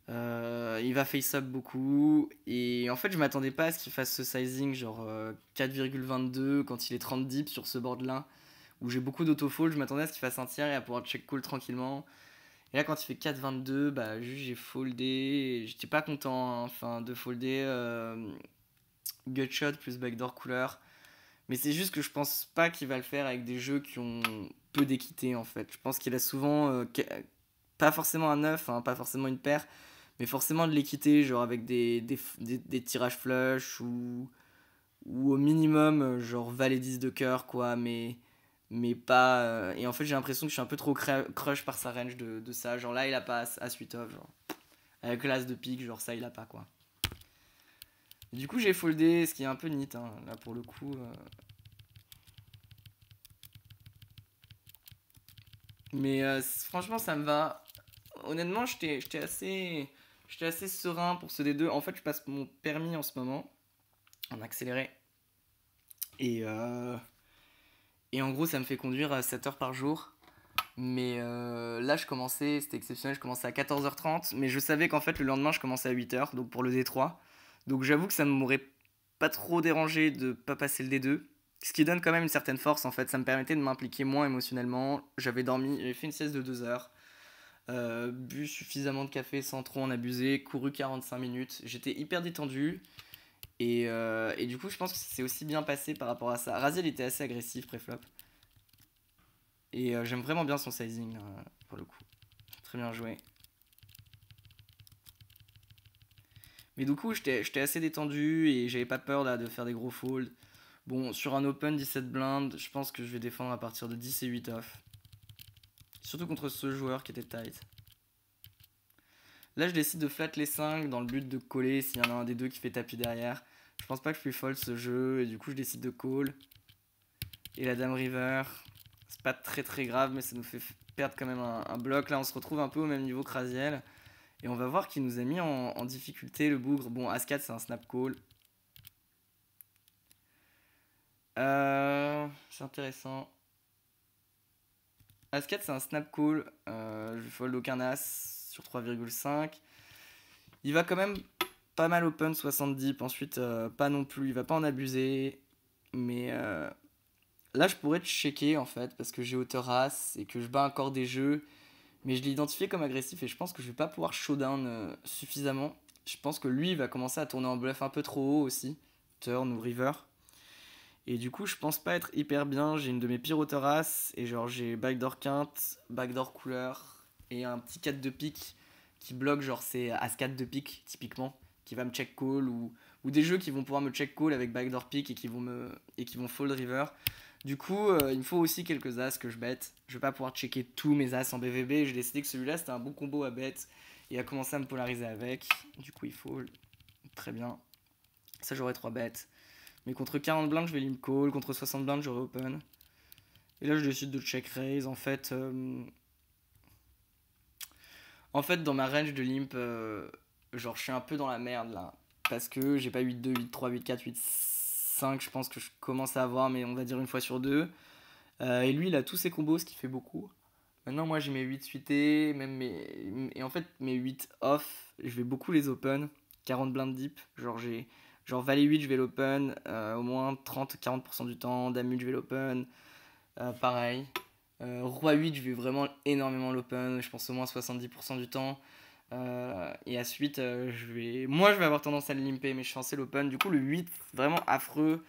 Il va face up beaucoup. Et en fait, je m'attendais pas à ce qu'il fasse ce sizing, genre 4,22 quand il est 30 deep sur ce board là, où j'ai beaucoup d'autofall. Je m'attendais à ce qu'il fasse un tiers et à pouvoir check call tranquillement. Et là, quand il fait 4,22, bah, juste j'ai foldé. J'étais pas content, hein, enfin, de folder gutshot plus backdoor couleur. Mais c'est juste que je pense pas qu'il va le faire avec des jeux qui ont peu d'équité en fait. Je pense qu'il a souvent, pas forcément un 9, hein, pas forcément une paire, mais forcément de l'équité, genre avec des tirages flush ou au minimum, genre valet 10 de cœur, quoi, mais pas. Et en fait, j'ai l'impression que je suis un peu trop crush par sa range de ça. Genre là, il a pas as 8 off, genre. Avec l'as de pique, genre ça, il a pas, quoi. Et du coup, j'ai foldé, ce qui est un peu neat, hein, là pour le coup. Mais franchement, ça me va. Honnêtement, j'étais assez serein pour ce D2. En fait, je passe mon permis en ce moment, en accéléré. Et, euh, et en gros, ça me fait conduire à 7 heures par jour. Mais là, c'était exceptionnel, je commençais à 14h30. Mais je savais qu'en fait, le lendemain, je commençais à 8h, donc pour le D3. Donc j'avoue que ça ne m'aurait pas trop dérangé de pas passer le D2. Ce qui donne quand même une certaine force, en fait. Ça me permettait de m'impliquer moins émotionnellement. J'avais fait une sieste de 2 heures. Bu suffisamment de café sans trop en abuser. Couru 45 minutes. J'étais hyper détendu. Et du coup, je pense que c'est aussi bien passé par rapport à ça. Raziel était assez agressif pré-flop. Et j'aime vraiment bien son sizing, pour le coup. Très bien joué. Mais du coup, j'étais assez détendu et j'avais pas peur là, de faire des gros folds. Bon, sur un open 17 blindes, je pense que je vais défendre à partir de 10 et 8 off. Surtout contre ce joueur qui était tight. Là, je décide de flat les 5 dans le but de coller s'il y en a un des deux qui fait tapis derrière. Je pense pas que je puis fold ce jeu et du coup, je décide de call. Et la dame river, c'est pas très très grave, mais ça nous fait perdre quand même un bloc. Là, on se retrouve un peu au même niveau que Raziel. Et on va voir qui nous a mis en difficulté le bougre. Bon, As-4, c'est un snap call. C'est intéressant. As-4, c'est un snap call. Je fold aucun As sur 3,5. Il va quand même pas mal open 70. Ensuite, pas non plus. Il va pas en abuser. Mais là, je pourrais checker en fait. Parce que j'ai hauteur As et que je bats encore des jeux. Mais je l'ai identifié comme agressif et je pense que je vais pas pouvoir showdown suffisamment. Je pense que lui, il va commencer à tourner en bluff un peu trop haut aussi. Turn ou river. Et du coup, je pense pas être hyper bien. J'ai une de mes pires hauteurs as. Et genre, j'ai backdoor quinte, backdoor couleur. Et un petit 4 de pique qui bloque. Genre, c'est As-4 de pique, typiquement. Qui va me check call. Ou des jeux qui vont pouvoir me check call avec backdoor pique et qui vont fold river. Du coup, il me faut aussi quelques as que je bête. Je vais pas pouvoir checker tous mes as en BVB. J'ai décidé que celui-là, c'était un bon combo à bet. Et à commencer à me polariser avec. Du coup, il fold. Très bien. Ça, j'aurai 3 bêtes. Mais contre 40 blindes, je vais limp call. Contre 60 blindes, j'aurai open. Et là, je décide de check raise. En fait, dans ma range de limp, genre, je suis un peu dans la merde là. Parce que j'ai pas 8-2, 8-3, 8-4, 8-5. Je pense que je commence à avoir, mais on va dire une fois sur deux. Et lui, il a tous ses combos, ce qui fait beaucoup. Maintenant, moi, j'ai mes 8 suités. Et en fait, mes 8 off, je vais beaucoup les open. 40 blindes deep. Genre Valet 8, je vais l'open au moins 30-40% du temps. Dame 8, je vais l'open. Pareil. Roi 8, je vais vraiment énormément l'open. Je pense au moins 70% du temps. Et à suite, moi, je vais avoir tendance à le limper, mais je suis censé l'open. Du coup, le 8, vraiment affreux.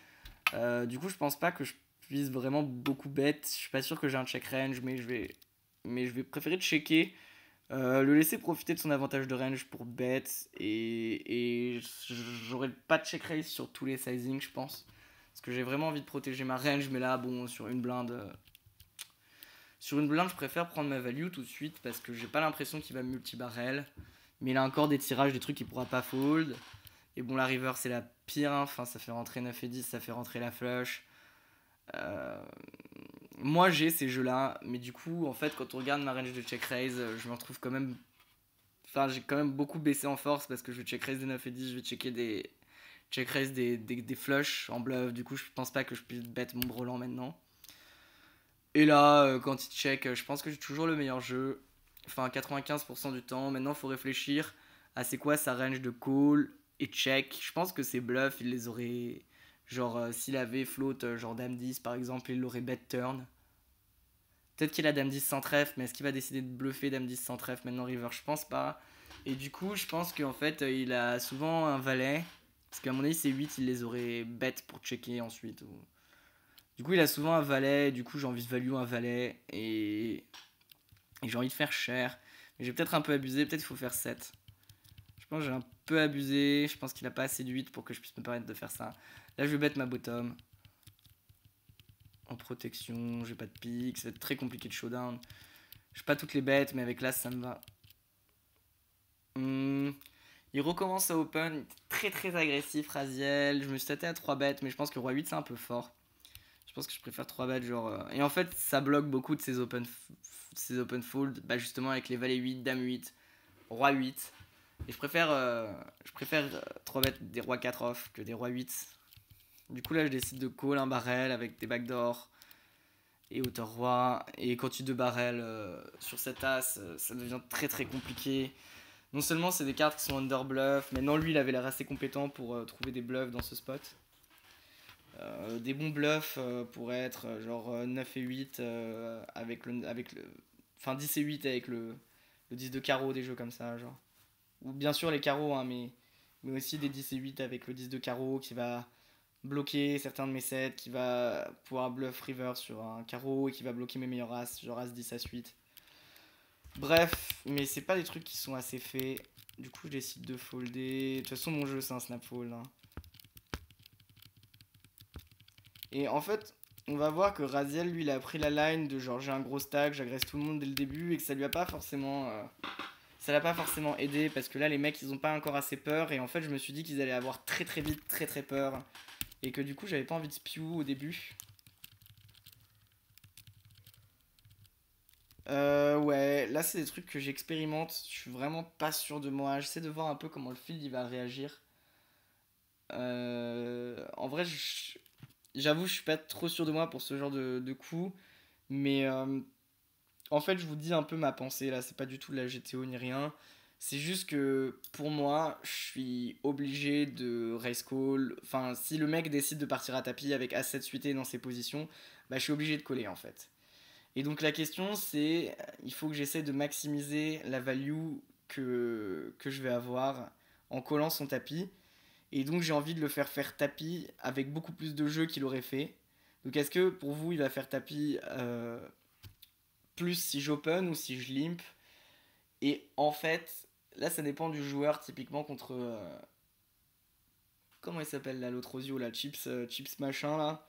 Du coup, je pense pas que je puisse vraiment beaucoup bet. Je suis pas sûr que j'ai un check range, mais je vais préférer checker. Le laisser profiter de son avantage de range pour bet et j'aurai pas de check raise sur tous les sizings, je pense, parce que j'ai vraiment envie de protéger ma range. Mais là, bon, sur une blinde, je préfère prendre ma value tout de suite parce que j'ai pas l'impression qu'il va me multi-barrel. Mais il a encore des tirages, des trucs qu'il pourra pas fold. Et bon, la river, c'est la pire. Hein. Enfin, ça fait rentrer 9 et 10, ça fait rentrer la flush. Euh, Moi, j'ai ces jeux-là. Mais du coup, en fait, quand on regarde ma range de check raise, je me retrouve quand même. Enfin, j'ai quand même beaucoup baissé en force parce que je vais check raise des 9 et 10, je vais checker des. Check raise des flushs en bluff. Du coup, je pense pas que je puisse bet mon brelan maintenant. Et là, quand il check, je pense que j'ai toujours le meilleur jeu. Enfin, 95% du temps. Maintenant, il faut réfléchir à c'est quoi sa range de call et check. Je pense que ses bluffs, il les aurait. Genre, s'il avait float, genre Dame 10 par exemple, il l'aurait bet turn. Peut-être qu'il a Dame 10 sans trèfle, mais est-ce qu'il va décider de bluffer Dame 10 sans trèfle maintenant river? Je pense pas. Et du coup, je pense qu'en fait, il a souvent un valet. Parce qu'à mon avis, ces 8, il les aurait bet pour checker ensuite. Du coup, il a souvent un valet. Du coup, j'ai envie de value un valet. Et j'ai envie de faire cher. Mais j'ai peut-être un peu abusé. Peut-être qu'il faut faire 7. Je pense que j'ai un peu abusé. Je pense qu'il a pas assez de 8 pour que je puisse me permettre de faire ça. Là, je vais bet ma bottom. En protection. J'ai pas de pique. Ça va être très compliqué de showdown. Je pas toutes les bêtes, mais avec l'as, ça me va. Il recommence à open. Très très agressif, Raziel. Je me suis tâté à 3 bêtes, mais je pense que roi 8 c'est un peu fort. Je pense que je préfère 3 bêtes. Genre, Et en fait, ça bloque beaucoup de ces open fold. Bah, justement, avec les valets 8, dame 8, roi 8. Et je préfère 3 bêtes des rois 4 off que des rois 8. Du coup, là, je décide de call un barrel avec des backdoors et hauteur roi. Et quand tu 2 barrels sur cette as, ça devient très très compliqué. Non seulement c'est des cartes qui sont under bluff, maintenant lui il avait l'air assez compétent pour trouver des bluffs dans ce spot. Des bons bluffs pourraient être genre 9 et 8 enfin 10 et 8 avec le 10 de carreau, des jeux comme ça. Genre. Ou bien sûr les carreaux, hein, mais aussi des 10 et 8 avec le 10 de carreau qui va bloquer certains de mes sets, qui va pouvoir bluff river sur un carreau et qui va bloquer mes meilleurs as, genre as 10 as 8. Bref, mais c'est pas des trucs qui sont assez faits. Du coup, je décide de folder. De toute façon, mon jeu, c'est un snap fold. Hein. Et en fait, on va voir que Raziel, lui, il a pris la line de genre j'ai un gros stack, j'agresse tout le monde dès le début et que ça lui a pas forcément. Ça l'a pas forcément aidé parce que là, les mecs, ils ont pas encore assez peur. Et en fait, je me suis dit qu'ils allaient avoir très très vite, très très peur. Et que du coup, j'avais pas envie de spew au début. Ouais, là c'est des trucs que j'expérimente, je suis vraiment pas sûr de moi, j'essaie de voir un peu comment le field il va réagir. En vrai, j'avoue, je suis pas trop sûr de moi pour ce genre de coup, mais en fait, je vous dis un peu ma pensée là, c'est pas du tout de la GTO ni rien. C'est juste que pour moi, je suis obligé de raise call. Enfin, si le mec décide de partir à tapis avec As7 suité dans ses positions, bah je suis obligé de coller en fait. Et donc la question c'est, il faut que j'essaie de maximiser la value que je vais avoir en collant son tapis. Et donc j'ai envie de le faire tapis avec beaucoup plus de jeux qu'il aurait fait. Donc est-ce que pour vous il va faire tapis plus si j'open ou si je limp? Et en fait, là ça dépend du joueur typiquement contre... comment il s'appelle là l'autre Ozio là, Chips machin là.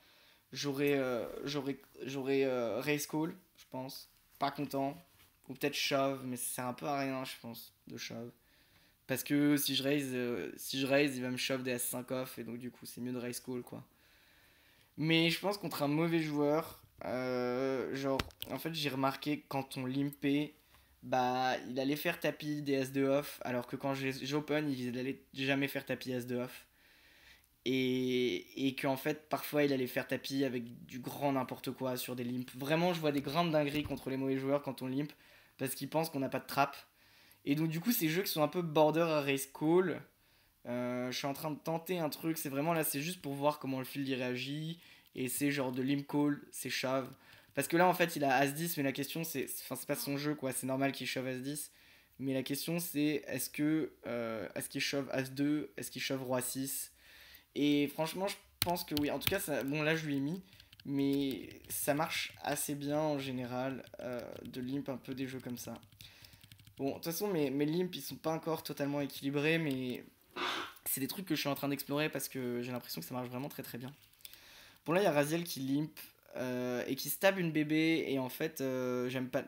J'aurais raise call, je pense. Pas content. Ou peut-être shove, mais ça sert un peu à rien, je pense, de shove. Parce que si je raise, il va me shove des S5 off, et donc du coup, c'est mieux de raise call, quoi. Mais je pense contre un mauvais joueur, genre, en fait, j'ai remarqué que quand on limpait, bah, il allait faire tapis des S2 off, alors que quand j'open, il allait jamais faire tapis S2 off. Et qu'en fait, parfois, il allait faire tapis avec du grand n'importe quoi sur des limps. Vraiment, je vois des grandes dingueries contre les mauvais joueurs quand on limp, parce qu'ils pensent qu'on n'a pas de trap. Et donc, du coup, ces jeux qui sont un peu border à race call, je suis en train de tenter un truc. C'est vraiment là, c'est juste pour voir comment le field y réagit. Et c'est genre de limp call, c'est shove. Parce que là, en fait, il a As-10, mais la question, enfin, c'est pas son jeu, quoi. C'est normal qu'il shove As-10. Mais la question, c'est est-ce qu'il shove As-2? Est-ce qu'il shove Roi-6? Et franchement, je pense que oui. En tout cas, bon, là, je lui ai mis. Mais ça marche assez bien en général de limp un peu des jeux comme ça. Bon, de toute façon, mes limps, ils sont pas encore totalement équilibrés, mais c'est des trucs que je suis en train d'explorer parce que j'ai l'impression que ça marche vraiment très très bien. Bon, là, il y a Raziel qui limp et qui stab une bébé, et en fait, j'aime pas.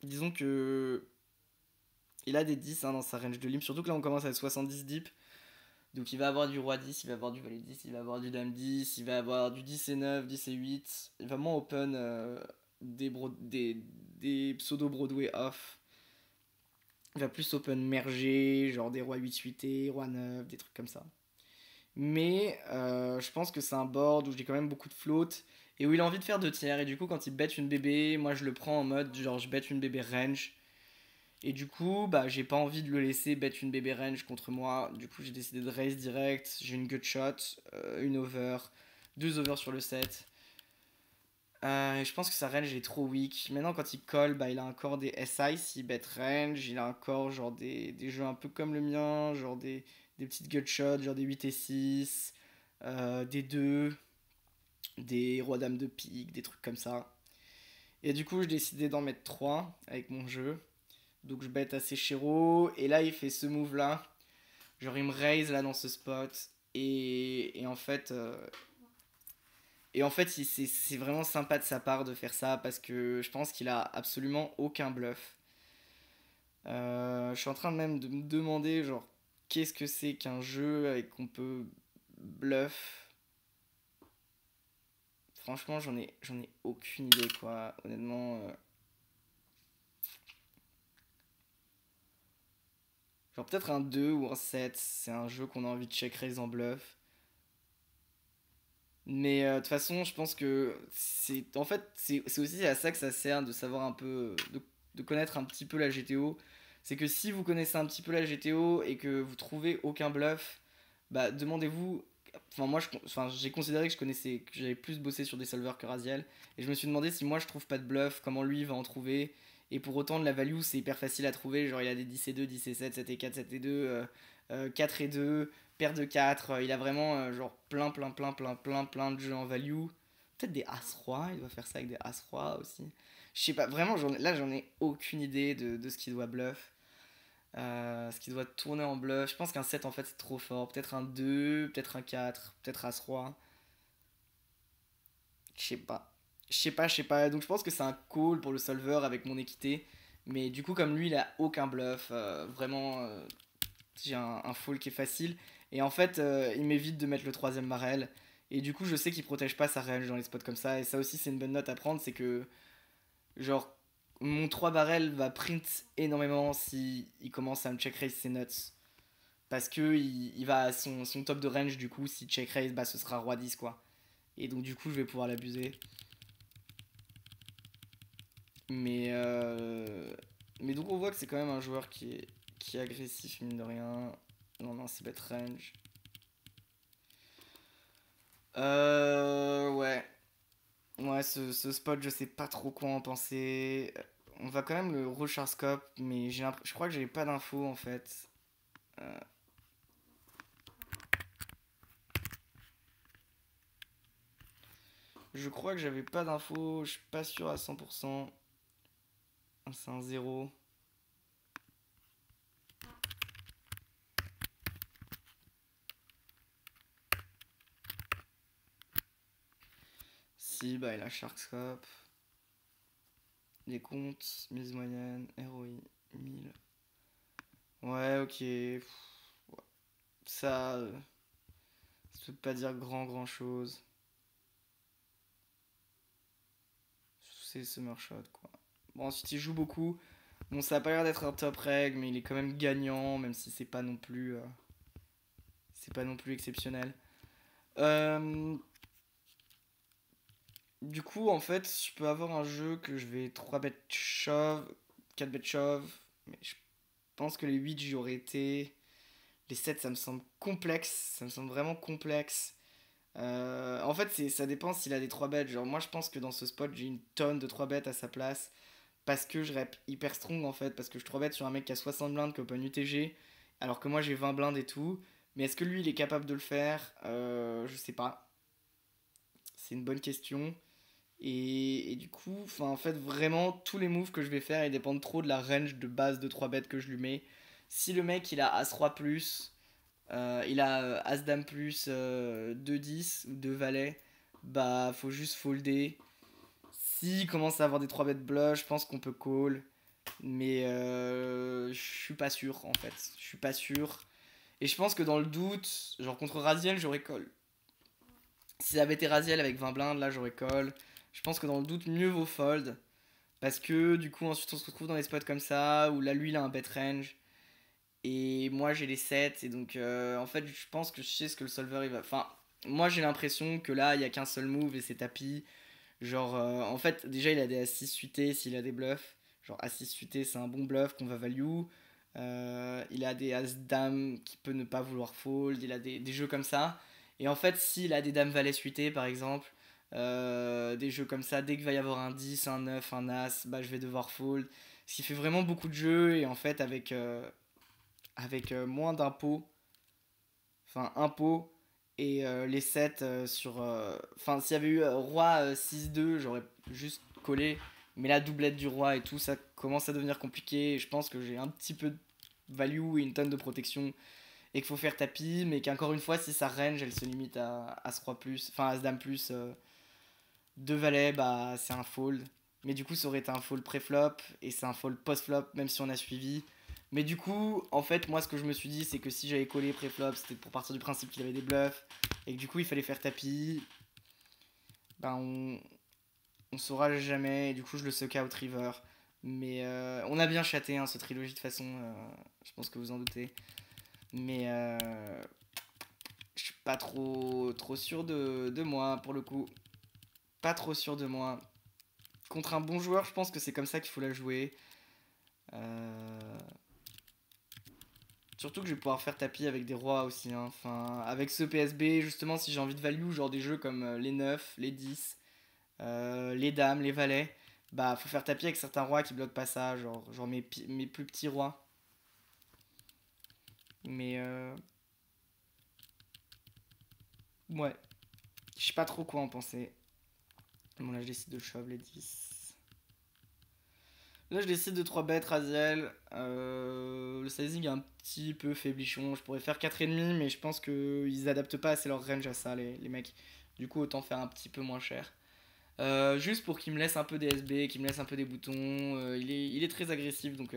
Disons que Il a des 10 hein, dans sa range de limp, surtout que là on commence à 70 deep. Donc il va avoir du roi 10, il va avoir du valet 10, il va avoir du dame 10, il va avoir du 10 et 9, 10 et 8. Il va vraiment open des pseudo Broadway off. Il va plus open merger, genre des rois 8 8 roi 9, des trucs comme ça. Mais je pense que c'est un board où j'ai quand même beaucoup de float et où il a envie de faire 2 tiers. Et du coup, quand il bet une bébé, moi je le prends en mode genre je bet une bébé range. Et du coup, bah j'ai pas envie de le laisser bet une bébé range contre moi. Du coup, j'ai décidé de raise direct. J'ai une gut shot, une over, 2 overs sur le set. Et je pense que sa range est trop weak. Maintenant, quand il call, bah, il a encore des SI s'il bet range. Il a encore genre des jeux un peu comme le mien, genre des petites gut shots, genre des 8 et 6, des 2, des rois dames de pique, des trucs comme ça. Et du coup, j'ai décidé d'en mettre 3 avec mon jeu. Donc je bet assez chéro. Et là, il fait ce move là. Genre, il me raise là dans ce spot. Et en fait, c'est vraiment sympa de sa part de faire ça parce que je pense qu'il a absolument aucun bluff. Je suis en train de même de me demander, genre, qu'est-ce que c'est qu'un jeu avec qu'on peut bluff. Franchement, j'en ai aucune idée, quoi. Honnêtement, genre peut-être un 2 ou un 7 c'est un jeu qu'on a envie de check raise en bluff. Mais de toute façon, je pense que c'est en fait c'est aussi à ça que ça sert de savoir un peu de connaître un petit peu la GTO. C'est que si vous connaissez un petit peu la GTO et que vous trouvez aucun bluff, bah demandez-vous. Enfin moi j'ai considéré que je connaissais que j'avais plus bossé sur des solvers que Raziel et je me suis demandé si moi je trouve pas de bluff, comment lui va en trouver. Et pour autant de la value c'est hyper facile à trouver, genre il a des 10 et 2, 10 et 7, 7 et 4, 7 et 2, 4 et 2, paire de 4, il a vraiment genre plein de jeux en value. Peut-être des As-Roi, il doit faire ça avec des As-Roi aussi. Je sais pas, vraiment, là j'en ai aucune idée de ce qu'il doit bluff. Ce qu'il doit tourner en bluff. Je pense qu'un 7 en fait c'est trop fort. Peut-être un 2, peut-être un 4, peut-être As-Roi. Je sais pas. Je sais pas. Donc je pense que c'est un call pour le solver avec mon équité. Mais du coup, comme lui il a aucun bluff, vraiment j'ai un fall qui est facile. Et en fait, il m'évite de mettre le troisième barrel. Et du coup, je sais qu'il protège pas sa range dans les spots comme ça. Et ça aussi, c'est une bonne note à prendre. C'est que, genre, mon 3 barrel va print énormément si il commence à me check raise ses nuts. Parce que il va à son top de range, du coup, si check raise, bah ce sera roi 10 quoi. Et donc, du coup, je vais pouvoir l'abuser. Mais, mais donc, on voit que c'est quand même un joueur qui est agressif, mine de rien. Non, non, c'est bet range. Ouais. Ouais, ce spot, je sais pas trop quoi en penser. On va quand même le recharge scope, mais je crois que j'ai pas d'infos en fait. Euh, je crois que j'avais pas d'infos, je suis pas sûr à 100%. Ah, c'est un 0. Si, bah il a Shark Scope. Les comptes, mise moyenne, ROI, 1000. Ouais, ok. Ça, ça peut pas dire grand chose. C'est Summer Shot quoi. Bon, ensuite il joue beaucoup. Bon, ça a pas l'air d'être un top reg, mais il est quand même gagnant, même si c'est pas non plus exceptionnel. Euh, du coup, en fait, je peux avoir un jeu que je vais 3 bet shove, 4 bet shove, mais je pense que les 8 j'y aurais été. Les 7 ça me semble complexe, ça me semble vraiment complexe. En fait, ça dépend s'il a des 3 bêtes. Genre, moi, je pense que dans ce spot, j'ai une tonne de 3 bêtes à sa place. Parce que je rep hyper strong en fait. Parce que je 3 bêtes sur un mec qui a 60 blindes, qui open UTG. Alors que moi, j'ai 20 blindes et tout. Mais est-ce que lui, il est capable de le faire? Je sais pas. C'est une bonne question. Et du coup, en fait, vraiment, tous les moves que je vais faire, ils dépendent trop de la range de base de 3 bêtes que je lui mets. Si le mec, il a As-Roi+, il a As-Dame+, 2-10 ou 2 valets, bah, faut juste folder. S'il commence à avoir des 3 bêtes blush, je pense qu'on peut call. Mais je suis pas sûr en fait. Je suis pas sûr. Et je pense que dans le doute, genre contre Raziel, j'aurais call. Si ça avait été Raziel avec 20 blindes, là j'aurais call. Je pense que dans le doute, mieux vaut fold. Parce que du coup, ensuite on se retrouve dans des spots comme ça, où là lui il a un bet range. Et moi j'ai les 7. Et donc en fait, je pense que je sais ce que le solver il va. Enfin, moi j'ai l'impression que là il y a qu'un seul move et c'est tapis. Genre, en fait, déjà il a des As-6 suités s'il a des bluffs. Genre As-6 suité, c'est un bon bluff qu'on va value. Il a des As-Dame qui peut ne pas vouloir fold. Il a des jeux comme ça. Et en fait, s'il a des Dames Valet suités, par exemple, des jeux comme ça, dès qu'il va y avoir un 10, un 9, un As, bah, je vais devoir fold. Ce qui fait vraiment beaucoup de jeux. Et en fait, avec moins d'impôts, enfin impôts, et les 7 sur. Enfin, s'il y avait eu roi 6-2, j'aurais juste collé. Mais la doublette du roi et tout, ça commence à devenir compliqué. Je pense que j'ai un petit peu de value et une tonne de protection et qu'il faut faire tapis. Mais qu'encore une fois, si sa range elle se limite à As-Roi plus, enfin As-Dame plus 2 valets, bah c'est un fold. Mais du coup, ça aurait été un fold pré-flop et c'est un fold post-flop, même si on a suivi. Mais du coup, en fait, moi, ce que je me suis dit, c'est que si j'avais collé pré-flop, c'était pour partir du principe qu'il avait des bluffs et que du coup, il fallait faire tapis. Bah, on saura jamais. Et du coup, je le suck out river. Mais on a bien chaté hein, ce trilogie de toute façon. Je pense que vous en doutez. Mais je suis pas trop sûr de moi pour le coup. Pas trop sûr de moi. Contre un bon joueur, je pense que c'est comme ça qu'il faut la jouer. Euh, Surtout que je vais pouvoir faire tapis avec des rois aussi. Hein. Enfin, avec ce PSB, justement, si j'ai envie de value, genre des jeux comme les 9, les 10, les dames, les valets, bah faut faire tapis avec certains rois qui bloquent pas ça, genre mes plus petits rois. Mais ouais, je sais pas trop quoi en penser. Bon, là je décide de shove les 10. Là je décide de 3 bêtes, Raziel. Le sizing est un petit peu faiblichon. Je pourrais faire 4,5, mais je pense qu'ils adaptent pas assez leur range à ça, les mecs. Du coup, autant faire un petit peu moins cher. Juste pour qu'il me laisse un peu des SB, qu'il me laisse un peu des boutons. Il est très agressif, donc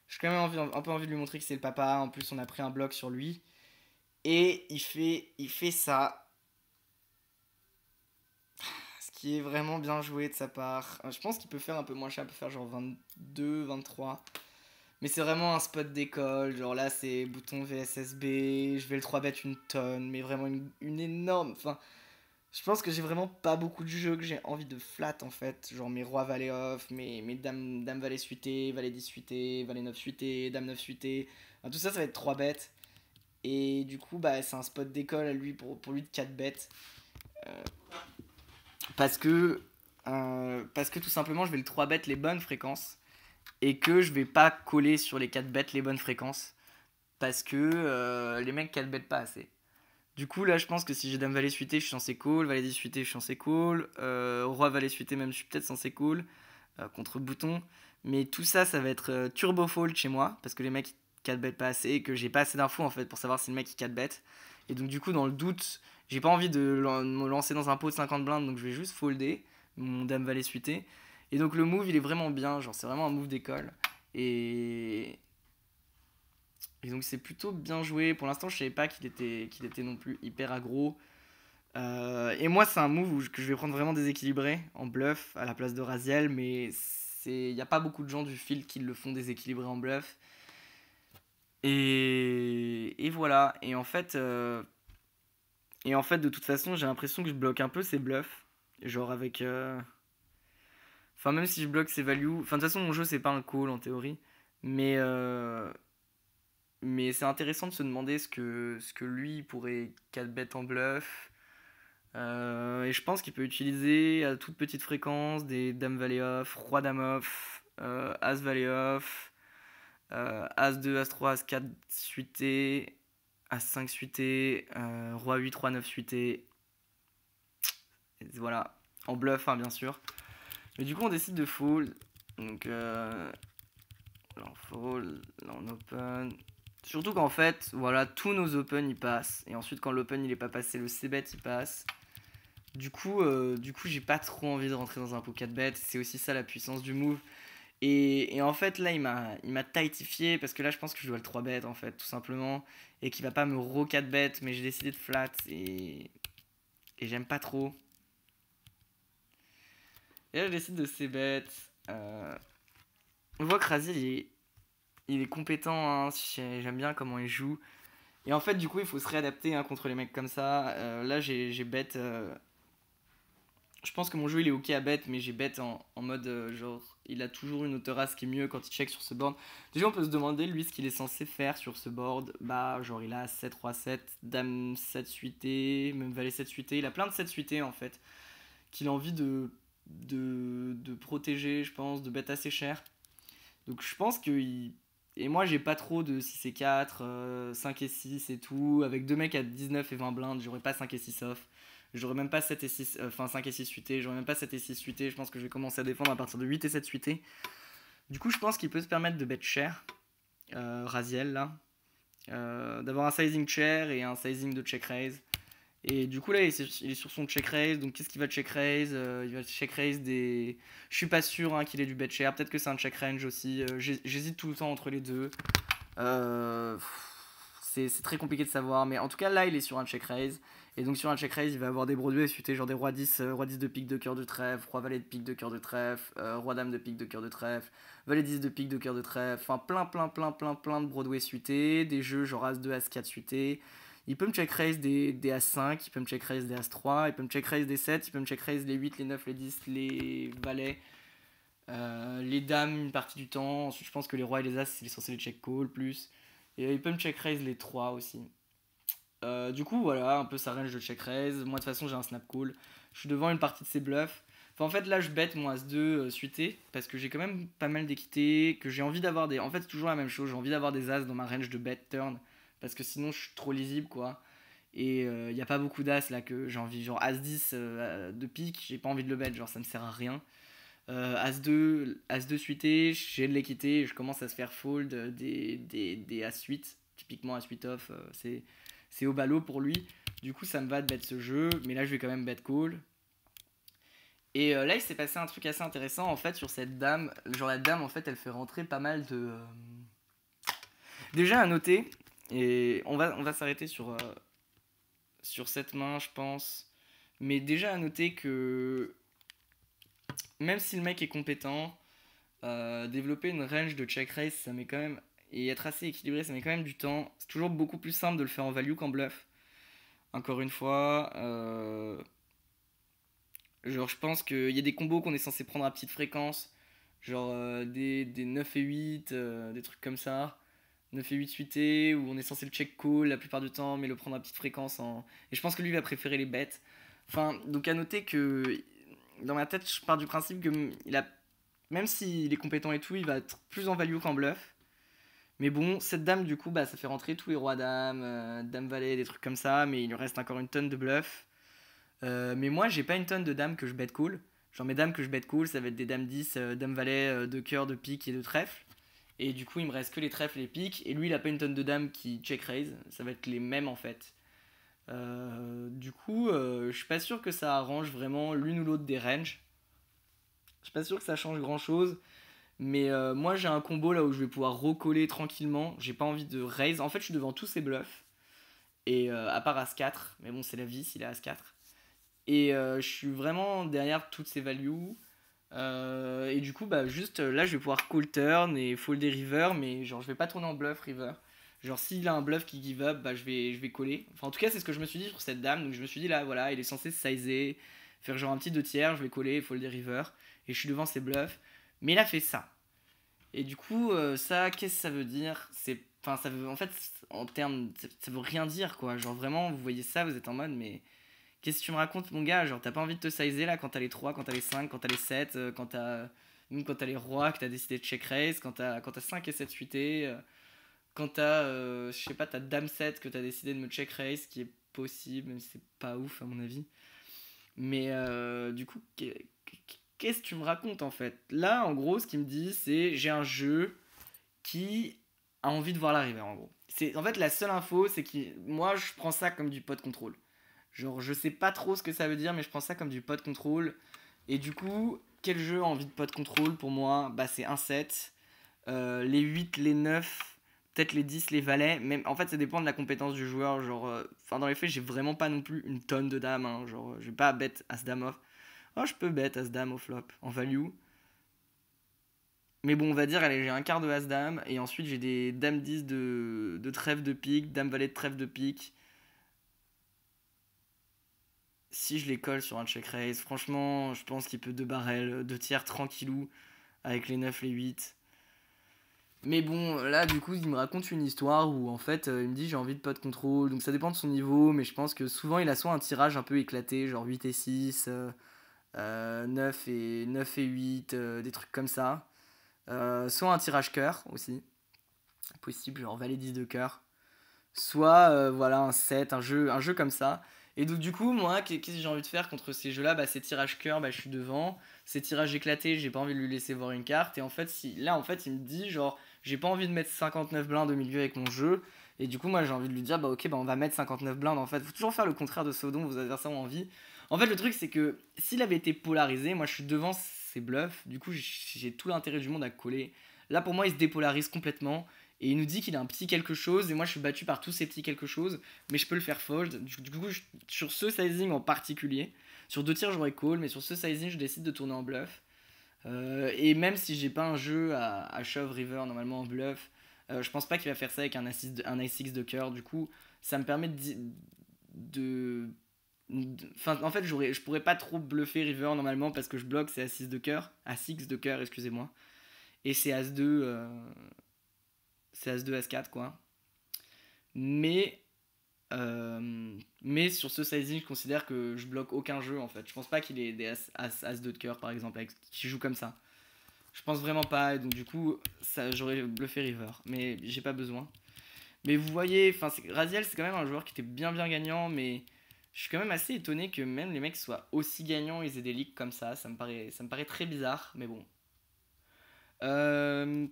j'ai quand même un peu envie de lui montrer que c'est le papa. En plus, on a pris un bloc sur lui. Et il fait ça. Ce qui est vraiment bien joué de sa part. Je pense qu'il peut faire un peu moins cher, il peut faire genre 22, 23. Mais c'est vraiment un spot d'école. Genre là, c'est bouton VSSB. Je vais le 3 bet une tonne, mais vraiment une énorme. Enfin, je pense que j'ai vraiment pas beaucoup de jeux que j'ai envie de flat en fait. Genre mes rois valet off, mes dames valet suité, valet 10 suité, valet 9 suité, dame 9 suité. Enfin, tout ça, ça va être 3 bêtes. Et du coup, bah, c'est un spot d'école à lui pour lui de 4 bêtes. Euh, parce que parce que tout simplement, je vais le 3 bet les bonnes fréquences. Et que je vais pas coller sur les 4 bêtes les bonnes fréquences. Parce que les mecs 4 bêtes pas assez. Du coup, là, je pense que si j'ai Dame Valet suité, je suis censé cool. Valet 10 suité, je suis censé cool. Roi Valet suité, même, je suis peut-être censé cool. Contre bouton. Mais tout ça, ça va être turbo fold chez moi. Parce que les mecs 4 bêtes pas assez. Et que j'ai pas assez d'infos en fait pour savoir si le mec il 4 bêtes. Et donc, du coup, dans le doute, j'ai pas envie de me lancer dans un pot de 50 blindes. Donc, je vais juste folder mon Dame Valet suité. Et donc, le move, il est vraiment bien. Genre, c'est vraiment un move d'école. Et, et donc c'est plutôt bien joué. Pour l'instant, je savais pas qu'il était non plus hyper aggro. Et moi, c'est un move que je vais prendre vraiment déséquilibré en bluff à la place de Raziel, mais il n'y a pas beaucoup de gens du field qui le font déséquilibré en bluff. Et voilà. Et en fait, de toute façon, j'ai l'impression que je bloque un peu ses bluffs. Genre avec. Enfin, même si je bloque ses values. Enfin, de toute façon, mon jeu, c'est pas un call en théorie. Mais Mais c'est intéressant de se demander ce que lui pourrait 4 bet en bluff. Et je pense qu'il peut utiliser à toute petite fréquence des Dame Valet off, Roi Dame off, As Valet off, As 2, As 3, As 4 suité, As 5 suité, Roi 8, Roi 9 suité. Et voilà, en bluff hein, bien sûr. Mais du coup on décide de fold. Donc là on fold, là on open. Surtout qu'en fait, voilà, tous nos open ils passent. Et ensuite, quand l'open il est pas passé, le c-bet il passe. Du coup, j'ai pas trop envie de rentrer dans un pot 4 bet. C'est aussi ça la puissance du move. Et en fait, là, il m'a tightifié parce que là, je pense que je dois le 3 bet en fait, tout simplement. Et qu'il va pas me ro 4 bet, mais j'ai décidé de flat et j'aime pas trop. Et là, je décide de c bet. Euh, on voit que Razil, il est compétent, hein, j'aime bien comment il joue. Et en fait, du coup, il faut se réadapter, hein, contre les mecs comme ça. Là, j'ai bet. Je pense que mon jeu il est ok à bet, mais j'ai bet en mode genre il a toujours une autorace qui est mieux quand il check sur ce board. Déjà, on peut se demander lui ce qu'il est censé faire sur ce board. Bah, genre il a 7 roi 7, dame 7 suité, même valet 7 suité. Il a plein de 7 suité en fait, qu'il a envie de protéger, je pense, de bet assez cher. Donc je pense que. Et moi, j'ai pas trop de 6 et 4, 5 et 6 et tout. Avec deux mecs à 19 et 20 blindes, j'aurais pas 5 et 6 off. J'aurais même pas 7 et 6, enfin 5 et 6 suités. J'aurais même pas 7 et 6 suités. Je pense que je vais commencer à défendre à partir de 8 et 7 suités. Du coup, je pense qu'il peut se permettre de bet cher, Raziel là. D'avoir un sizing chair et un sizing de check raise. Et du coup, là, il est sur son check raise. Donc, qu'est-ce qu'il va check raise? Il va check raise des. Je suis pas sûr, hein, qu'il ait du bet share. Peut-être que c'est un check range aussi. J'hésite tout le temps entre les deux. Euh, c'est très compliqué de savoir. Mais en tout cas, là, il est sur un check raise. Et donc, sur un check raise, il va avoir des Broadway suités, genre des roi 10, roi 10 de pique de cœur de trèfle, roi valet de pique de cœur de trèfle, roi dame de pique de cœur de trèfle, valet 10 de pique de cœur de trèfle. Enfin, plein de Broadway suités. Des jeux genre As 2, As 4 suités. Il peut me check raise des As5, il peut me check raise des As3, il peut me check raise des 7, il peut me check raise les 8, les 9, les 10, les valets, les dames une partie du temps. Ensuite, je pense que les rois et les As, il est censé les check call plus. Et il peut me check raise les 3 aussi. Du coup, voilà, un peu sa range de check raise. Moi, de toute façon, j'ai un snap call. Je suis devant une partie de ses bluffs. Enfin, en fait, là, je bête mon As-2 suité parce que j'ai quand même pas mal d'équité. Que j'ai envie d'avoir des. En fait, c'est toujours la même chose. J'ai envie d'avoir des As dans ma range de bet turn parce que sinon, je suis trop lisible, quoi. Et il n'y a pas beaucoup d'As là que j'ai envie. Genre As-10 de pique, j'ai pas envie de le bet. Genre, ça me sert à rien. As-2 suité, j'ai de l'équité. Je commence à se faire fold des As-8. Typiquement As-8 off, c'est au ballot pour lui. Du coup, ça me va de bet ce jeu, mais là, je vais quand même bet call. Et là, il s'est passé un truc assez intéressant en fait sur cette dame. Genre, la dame en fait, elle fait rentrer pas mal de. Déjà à noter, et on va s'arrêter sur cette main, je pense. Mais déjà à noter que même si le mec est compétent, développer une range de check raise, ça met quand même. Et être assez équilibré, ça met quand même du temps. C'est toujours beaucoup plus simple de le faire en value qu'en bluff. Encore une fois, genre, je pense qu'il y a des combos qu'on est censé prendre à petite fréquence. Genre des 9 et 8, des trucs comme ça. 9 et 8 suités, où on est censé le check call la plupart du temps, mais le prendre à petite fréquence. Et je pense que lui va préférer les bêtes. Enfin, donc à noter que dans ma tête, je pars du principe que même s'il est compétent et tout, il va être plus en value qu'en bluff. Mais bon, cette dame, du coup, bah, ça fait rentrer tous les rois dames, dame valet, des trucs comme ça, mais il lui reste encore une tonne de bluff. Mais moi, j'ai pas une tonne de dames que je bet cool. Genre, mes dames que je bet cool, ça va être des dames 10, dame valet, de cœur, de pique et de trèfle. Et du coup, il me reste que les trèfles et les piques. Et lui, il a pas une tonne de dames qui check raise. Ça va être les mêmes en fait. Du coup, je suis pas sûr que ça arrange vraiment l'une ou l'autre des ranges. Je suis pas sûr que ça change grand chose. Mais moi, j'ai un combo là où je vais pouvoir recoller tranquillement. J'ai pas envie de raise. En fait, je suis devant tous ces bluffs. Et à part As-4. Mais bon, c'est la vie s'il est As-4. Et je suis vraiment derrière toutes ces values. Et du coup, bah, juste là, je vais pouvoir call turn et fold des river, mais genre, je vais pas tourner en bluff river. Genre, s'il a un bluff qui give up, bah, je vais coller. Enfin, en tout cas, c'est ce que je me suis dit sur cette dame. Donc, je me suis dit là, voilà, il est censé se sizer, faire genre un petit 2 tiers, je vais coller, fold des river. Et je suis devant ses bluffs. Mais il a fait ça. Et du coup, ça, qu'est-ce que ça veut dire? Enfin, ça veut. En fait, en termes. Ça veut rien dire, quoi. Genre, vraiment, vous voyez ça, vous êtes en mode, mais. Qu'est-ce que tu me racontes, mon gars? Genre, t'as pas envie de te sizer là quand t'as les 3, quand t'as les 5, quand t'as les 7, quand t'as. Même quand t'as les rois, que t'as décidé de check raise, quand t'as 5 et 7 suités, quand t'as. Je sais pas, t'as dame 7 que t'as décidé de me check raise, ce qui est possible, même si c'est pas ouf à mon avis. Mais du coup, qu'est-ce que tu me racontes en fait? Là, en gros, ce qu'il me dit, c'est j'ai un jeu qui a envie de voir la river, en gros. En fait, la seule info, c'est que moi, je prends ça comme du pot contrôle. Genre, je sais pas trop ce que ça veut dire, mais je prends ça comme du pot control. Et du coup, quel jeu a envie de pot contrôle pour moi? Bah, c'est un 7. Les 8, les 9, peut-être les 10, les valets. Même, en fait, ça dépend de la compétence du joueur. Genre, dans les faits, j'ai vraiment pas non plus une tonne de dames, hein. Genre, je vais pas bet As-Dame off. Oh, je peux bet As-Dame au flop, en value. Mais bon, on va dire, allez, j'ai un quart de As-Dame. Et ensuite, j'ai des Dame 10 de trèfle de pique, Dame valet de trèfle de pique. Si je les colle sur un check raise, franchement, je pense qu'il peut 2 barrels, 2 tiers tranquillou, avec les 9, les 8. Mais bon, là, du coup, il me raconte une histoire où, en fait, il me dit j'ai envie de pot contrôle. Donc ça dépend de son niveau, mais je pense que souvent, il a soit un tirage un peu éclaté, genre 8 et 6, 9 et 8, des trucs comme ça. Soit un tirage cœur aussi, possible, genre valet 10 de cœur. Soit, voilà, un 7, un jeu comme ça. Et donc, du coup, moi, qu'est-ce que j'ai envie de faire contre ces jeux-là? Bah, ces tirages cœur, bah, je suis devant. Ces tirages éclatés, j'ai pas envie de lui laisser voir une carte. Et en fait, là, en fait, il me dit, genre, j'ai pas envie de mettre 59 blindes au milieu avec mon jeu. Et du coup, moi, j'ai envie de lui dire, bah, ok, bah, on va mettre 59 blindes. En fait, faut toujours faire le contraire de ce dont vos adversaires ont envie. En fait, le truc, c'est que s'il avait été polarisé, moi, je suis devant ses bluffs. Du coup, j'ai tout l'intérêt du monde à coller. Là, pour moi, il se dépolarise complètement. Et il nous dit qu'il a un petit quelque chose, et moi je suis battu par tous ces petits quelque chose, mais je peux le faire fold. Du coup, sur ce sizing en particulier, sur 2 tirs j'aurais call, mais sur ce sizing je décide de tourner en bluff. Et même si j'ai pas un jeu à shove river normalement en bluff, je pense pas qu'il va faire ça avec un Ace-X de cœur. Du coup, ça me permet de enfin, en fait, je pourrais pas trop bluffer river normalement parce que je bloque, c'est As-6 de cœur, As-X de cœur, excusez-moi. Et c'est As-2, c'est As-2, As-4 quoi. Mais, mais sur ce sizing, je considère que je bloque aucun jeu en fait. Je pense pas qu'il ait des As-2 de cœur par exemple, qui joue comme ça. Je pense vraiment pas, et donc du coup, ça, j'aurais bluffé river. Mais j'ai pas besoin. Mais vous voyez, enfin, Raziel c'est quand même un joueur qui était bien bien gagnant, mais je suis quand même assez étonné que même les mecs soient aussi gagnants, ils aient des leaks comme ça. Ça me paraît très bizarre, mais bon. Euh,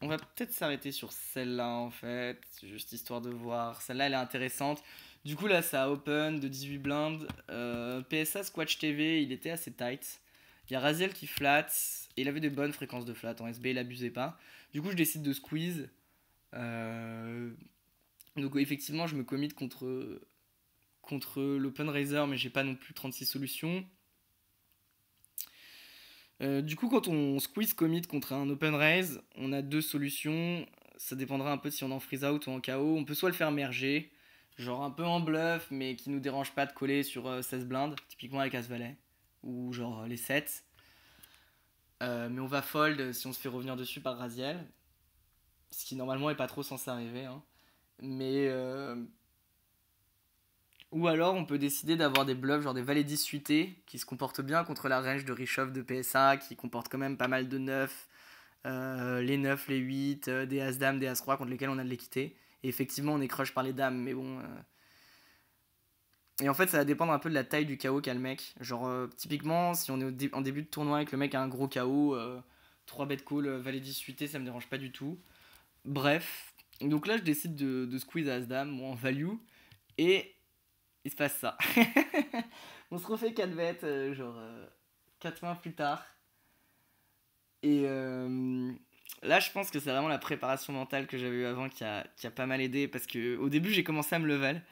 On va peut-être s'arrêter sur celle-là en fait, juste histoire de voir. Celle-là elle est intéressante. Du coup là ça open de 18 blindes. PSA Squatch TV il était assez tight. Il y a Raziel qui flat. Et il avait des bonnes fréquences de flat. En SB il abusait pas. Du coup je décide de squeeze. Euh, Donc effectivement je me commit contre l'open raiser mais j'ai pas non plus 36 solutions. Du coup, quand on squeeze commit contre un open raise, on a 2 solutions. Ça dépendra un peu de si on est en freeze out ou en KO. On peut soit le faire merger, genre un peu en bluff, mais qui nous dérange pas de coller sur 16 blindes, typiquement avec As Valet, ou genre les 7. Mais on va fold si on se fait revenir dessus par Raziel, ce qui normalement est pas trop censé arriver, hein. Mais ou alors on peut décider d'avoir des bluffs, genre des valets 10 suités, qui se comportent bien contre la range de Rishoff de PSA, qui comporte quand même pas mal de 9, les 9, les 8, des As-Dames, des As-Roi contre lesquels on a de l'équité. Et effectivement, on est crush par les dames, mais bon. Et en fait, ça va dépendre un peu de la taille du KO qu'a le mec. Genre, typiquement, si on est en début de tournoi et que le mec a un gros KO, 3 bet call, valet 10 suité, ça me dérange pas du tout. Bref. Donc là, je décide de squeeze As-Dame, moi en value. Et il se passe ça. On se refait 4 bêtes, genre 4 mains plus tard. Et là, je pense que c'est vraiment la préparation mentale que j'avais eu avant qui a pas mal aidé. Parce que au début, j'ai commencé à me level.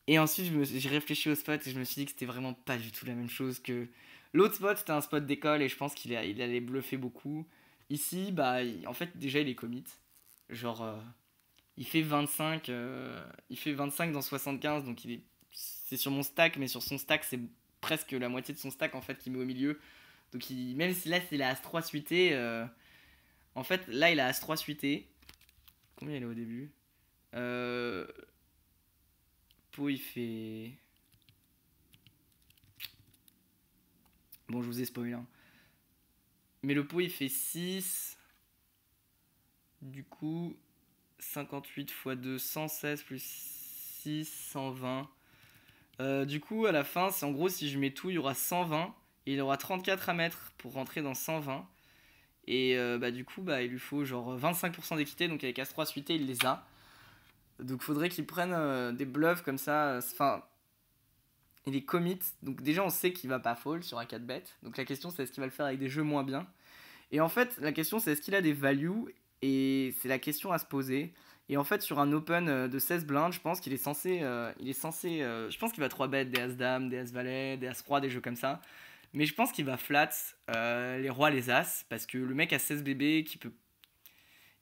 Et ensuite, j'ai réfléchi au spot et je me suis dit que c'était vraiment pas du tout la même chose que. L'autre spot, c'était un spot d'école et je pense il allait bluffer beaucoup. Ici, bah, en fait, déjà, il est commit. Genre, il fait 25, il fait 25 dans 75, donc c'est sur mon stack, mais sur son stack, c'est presque la moitié de son stack en fait qu'il met au milieu. Donc même si là c'est la As-3 suité, en fait là il a As-3 suité. Combien il est au début? euh, Pot il fait. Bon, je vous ai spoilé, hein. Mais le pot il fait 6. Du coup, 58 x 2, 116 plus 6, 120. Du coup, à la fin, c'est en gros, si je mets tout, il y aura 120. Et il aura 34 à mettre pour rentrer dans 120. Et bah, du coup, bah, il lui faut genre 25% d'équité. Donc avec As-3 suité, il les a. Donc faudrait qu'il prenne des bluffs comme ça. Enfin, il est commit. Donc déjà, on sait qu'il va pas fold sur un 4 bet. Donc la question, c'est est-ce qu'il va le faire avec des jeux moins bien. Et en fait, la question, c'est est-ce qu'il a des values. Et c'est la question à se poser. Et en fait, sur un open de 16 blindes, je pense qu'il est censé. Je pense qu'il va 3 bet des As-Dame, des As-Valet, des As-Roi, des jeux comme ça. Mais je pense qu'il va flat les rois, les As. Parce que le mec a 16 bébés qui peut.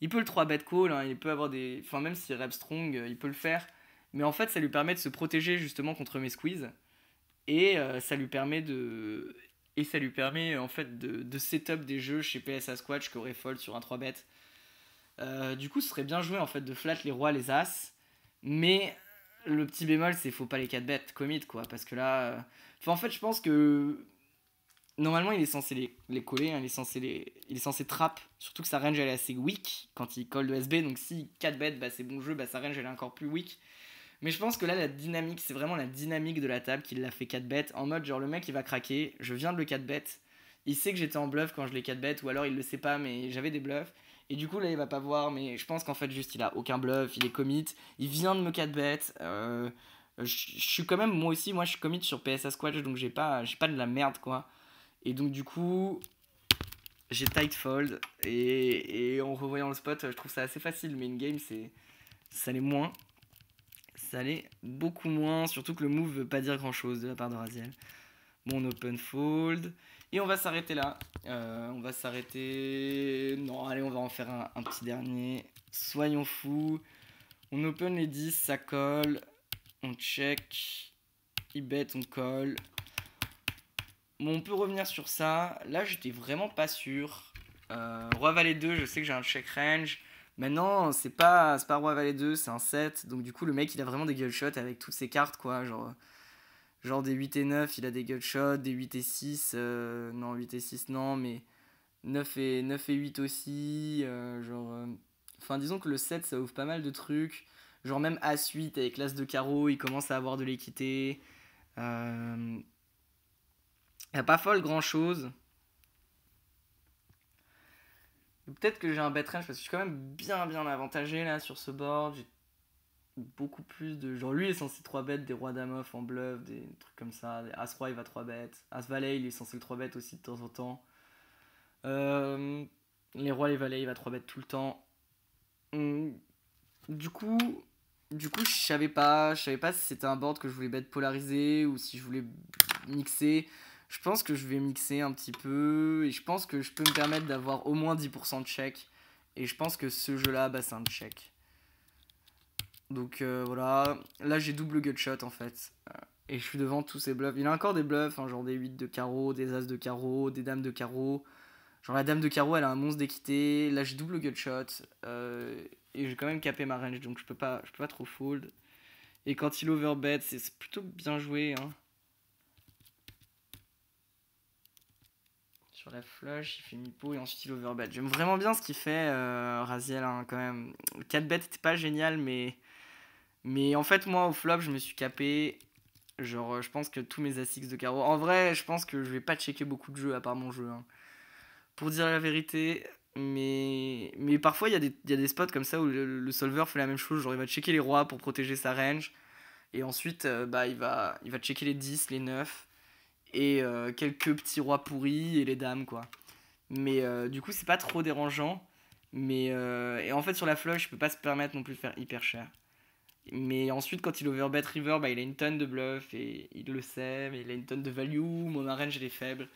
Il peut le 3 bet call, hein, il peut avoir des. Enfin, même s'il rep strong, il peut le faire. Mais en fait, ça lui permet de se protéger justement contre mes squeezes. Et ça lui permet de. Et ça lui permet en fait de setup des jeux chez PSA Squatch qui aurait fold sur un 3 bet. Du coup, ce serait bien joué en fait de flat les rois, les as. Mais le petit bémol, c'est faut pas les 4 bêtes commit quoi. Parce que là. Enfin, en fait, je pense que. Normalement, il est censé les coller, hein, il est censé trap. Surtout que sa range elle est assez weak quand il colle de SB. Donc si 4 bêtes, bah, c'est bon jeu, bah, sa range elle est encore plus weak. Mais je pense que là, la dynamique, c'est vraiment la dynamique de la table qui l'a fait 4 bêtes. En mode, genre, le mec, il va craquer. Je viens de le 4 bêtes. Il sait que j'étais en bluff quand je l'ai 4 bêtes. Ou alors, il le sait pas, mais j'avais des bluffs. Et du coup, là, il va pas voir. Mais je pense qu'en fait, juste, il a aucun bluff. Il est commit. Il vient de me 4 bêtes. Je suis quand même, moi aussi, moi, je suis commit sur PSA Squatch. Donc, j'ai pas de la merde, quoi. Et donc, du coup, j'ai tight fold. Et en revoyant le spot, je trouve ça assez facile. Mais in-game, ça l'est moins. Ça allait beaucoup moins, surtout que le move veut pas dire grand chose de la part de Raziel. Bon, on open fold. Et on va s'arrêter là. On va s'arrêter. Non, allez, on va en faire un petit dernier. Soyons fous. On open les 10, ça colle. On check. Il bet, on colle. Bon, on peut revenir sur ça. Là, j'étais vraiment pas sûr. Roi Valet 2, je sais que j'ai un check range. Maintenant, c'est pas Roi Valet 2, c'est un 7. Donc, du coup, le mec, il a vraiment des gutshots avec toutes ses cartes, quoi. Genre des 8 et 9, il a des gutshots. Des 8 et 6, non, 8 et 6, non, mais 9 et 8 aussi. Enfin, disons que le 7, ça ouvre pas mal de trucs. Genre, même As-8 avec l'As de carreau, il commence à avoir de l'équité. Il n'y a pas folle grand chose. Peut-être que j'ai un bet range parce que je suis quand même bien avantagé là sur ce board. J'ai beaucoup plus de. Genre lui il est censé 3 bêtes des rois dame off en bluff, des trucs comme ça. As roi il va 3 bêtes. As valet il est censé le 3 bêtes aussi de temps en temps. Euh, les rois les valets il va 3 bêtes tout le temps. Hum, Du coup. Je savais pas si c'était un board que je voulais bet polarisé ou si je voulais mixer. Je pense que je vais mixer un petit peu et je pense que je peux me permettre d'avoir au moins 10% de check. Et je pense que ce jeu-là, bah, c'est un check. Donc voilà, là j'ai double gutshot en fait. Et je suis devant tous ces bluffs. Il a encore des bluffs, hein, genre des 8 de carreau, des as de carreau, des dames de carreau. Genre la dame de carreau elle a un monstre d'équité. Là j'ai double gutshot. Et j'ai quand même capé ma range donc je peux pas trop fold. Et quand il overbet, c'est plutôt bien joué. Hein. Sur la flush, il fait mi-pot et ensuite il overbet. J'aime vraiment bien ce qu'il fait, Raziel, hein, quand même. 4 bet était pas génial, mais en fait, moi, au flop, je me suis capé. Genre, je pense que tous mes As-X de carreau. En vrai, je pense que je vais pas checker beaucoup de jeux à part mon jeu. Hein. Pour dire la vérité. Mais parfois, il y a des spots comme ça où le solver fait la même chose. Genre, il va checker les rois pour protéger sa range. Et ensuite, bah, il va checker les 10, les 9. Et quelques petits rois pourris et les dames, quoi. Mais du coup, c'est pas trop dérangeant. Et en fait, sur la flush, je peux pas se permettre non plus de faire hyper cher. Mais ensuite, quand il overbet river, bah, il a une tonne de bluff et il le sait, mais il a une tonne de value. Mon range, elle est faible.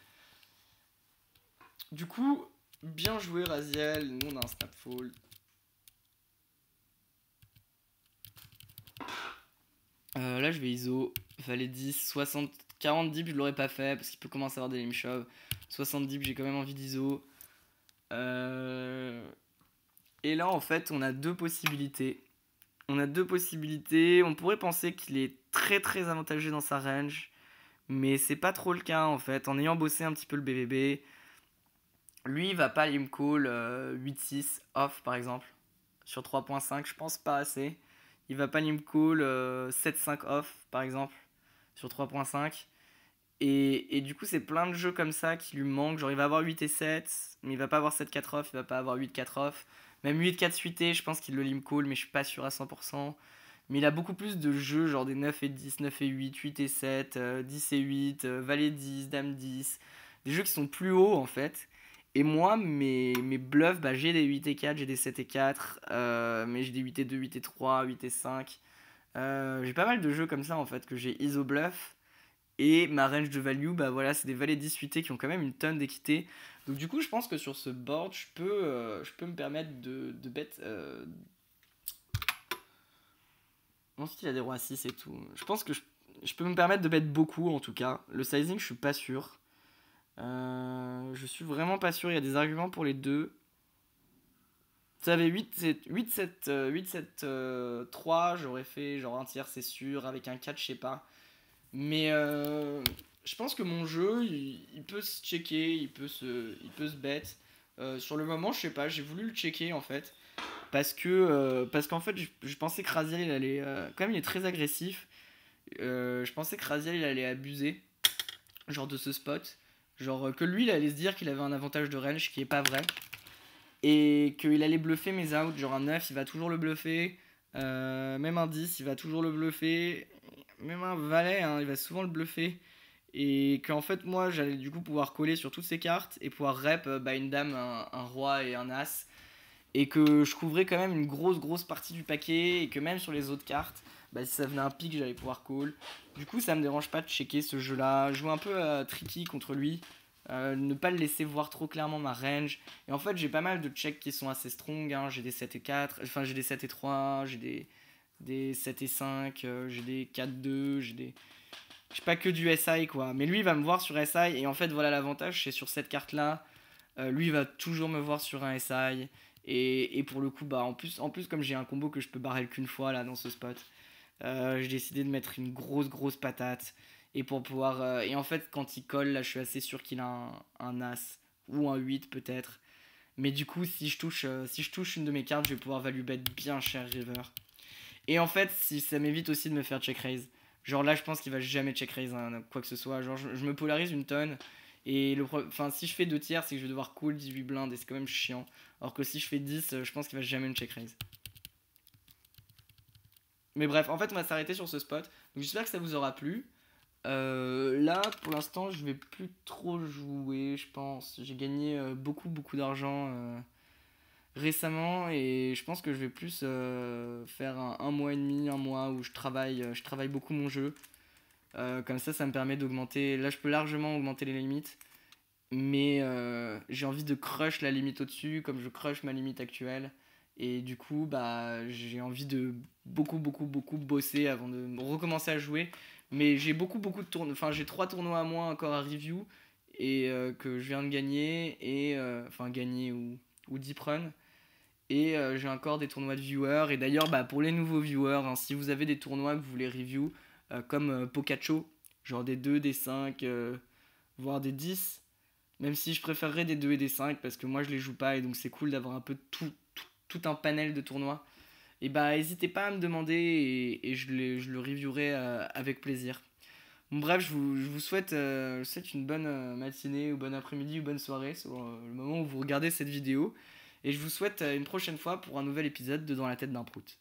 Du coup, bien joué, Raziel. Nous, on a un snap fold. Là, je vais ISO. Valet 10, 60, 40 dips, je l'aurais pas fait parce qu'il peut commencer à avoir des lame shove. 60 dips, j'ai quand même envie d'ISO. Et là, en fait, on a deux possibilités. On pourrait penser qu'il est très avantagé dans sa range. Mais c'est pas trop le cas en fait. En ayant bossé un petit peu le BVB, lui il va pas lim call 8-6 off par exemple. Sur 3.5, je pense pas assez. Il va pas lim call 7-5 off par exemple. Sur 3.5. Et du coup, c'est plein de jeux comme ça qui lui manquent. Genre, il va avoir 8 et 7, mais il va pas avoir 7-4 off, il va pas avoir 8-4 off. Même 8-4 suité, je pense qu'il le lim call, mais je suis pas sûr à 100%. Mais il a beaucoup plus de jeux, genre des 9 et 10, 9 et 8, 8 et 7, 10 et 8, valet 10, dame 10. Des jeux qui sont plus hauts en fait. Et moi, mes bluffs, bah, j'ai des 8 et 4, j'ai des 7 et 4, mais j'ai des 8 et 2, 8 et 3, 8 et 5. J'ai pas mal de jeux comme ça en fait que j'ai iso bluff. Et ma range de value, bah voilà, c'est des valets 10 8 qui ont quand même une tonne d'équité. Donc du coup, je pense que sur ce board, je peux me permettre de bet. Non, il a des rois 6 et tout. Je pense que je peux me permettre de bet beaucoup en tout cas. Le sizing, je suis pas sûr. Je suis vraiment pas sûr. Il y a des arguments pour les deux. Ça avait 8, 7, 8, 7, 8, 7, 3. J'aurais fait genre un tiers, c'est sûr. Avec un 4, je sais pas. Mais je pense que mon jeu, il peut se checker, il peut se bet. Sur le moment, je sais pas, j'ai voulu le checker en fait. Parce qu'en fait, je pensais que Raziel, il allait. Quand même, il est très agressif. Je pensais que Raziel, il allait abuser, genre de ce spot. Genre que lui, il allait se dire qu'il avait un avantage de range qui est pas vrai. Et qu'il allait bluffer mes outs. Genre un 9, il va toujours le bluffer. Même un 10, il va toujours le bluffer. Même un valet, hein, il va souvent le bluffer. Et qu'en fait, moi, j'allais du coup pouvoir coller sur toutes ces cartes et pouvoir rep bah, une dame, un roi et un as. Et que je couvrais quand même une grosse partie du paquet. Et que même sur les autres cartes, bah, si ça venait un pic, j'allais pouvoir call. Du coup, ça me dérange pas de checker ce jeu-là. Jouer un peu tricky contre lui. Ne pas le laisser voir trop clairement ma range. Et en fait, j'ai pas mal de checks qui sont assez strong. Hein. J'ai des 7 et 4, enfin, j'ai des 7 et 3, j'ai des 7 et 5, j'ai des 4-2, j'ai pas que du SI quoi. Mais lui, il va me voir sur SI. Et en fait, voilà l'avantage, c'est sur cette carte-là. Lui, il va toujours me voir sur un SI. Et pour le coup, bah, en plus, comme j'ai un combo que je peux barrel qu'une fois là dans ce spot, j'ai décidé de mettre une grosse patate. Et pour pouvoir. Et en fait, quand il colle, là, je suis assez sûr qu'il a un As. Ou un 8 peut-être. Mais du coup, si je touche une de mes cartes, je vais pouvoir value bet bien cher river. Et en fait, si ça m'évite aussi de me faire check raise. Genre là, je pense qu'il va jamais check raise hein, quoi que ce soit. Genre, je me polarise une tonne. Et enfin, si je fais 2 tiers, c'est que je vais devoir call 18 blindes et c'est quand même chiant. Alors que si je fais 10, je pense qu'il va jamais me check raise. Mais bref, en fait, on va s'arrêter sur ce spot. Donc j'espère que ça vous aura plu. Là, pour l'instant, je vais plus trop jouer, je pense. J'ai gagné beaucoup d'argent récemment et je pense que je vais plus faire un mois et demi, un mois où je travaille beaucoup mon jeu. Comme ça me permet d'augmenter. Là, je peux largement augmenter les limites, mais j'ai envie de crush la limite au-dessus, comme je crush ma limite actuelle. Et du coup, bah, j'ai envie de beaucoup bosser avant de recommencer à jouer. Mais j'ai beaucoup de tournois. Enfin, j'ai 3 tournois à moi encore à review et que je viens de gagner. Et enfin, gagner ou deep run. Et j'ai encore des tournois de viewers. Et d'ailleurs, bah, pour les nouveaux viewers, hein, si vous avez des tournois que vous voulez review, comme Pocaccio, genre des 2 des 5 voire des 10 même si je préférerais des 2 et des 5 parce que moi je les joue pas et donc c'est cool d'avoir un peu tout un panel de tournois. Et bah n'hésitez pas à me demander et je le reviewerai avec plaisir. Bon, bref, je vous souhaite une bonne matinée ou bonne après-midi ou bonne soirée selon le moment où vous regardez cette vidéo. Et je vous souhaite une prochaine fois pour un nouvel épisode de Dans la tête d'un prout.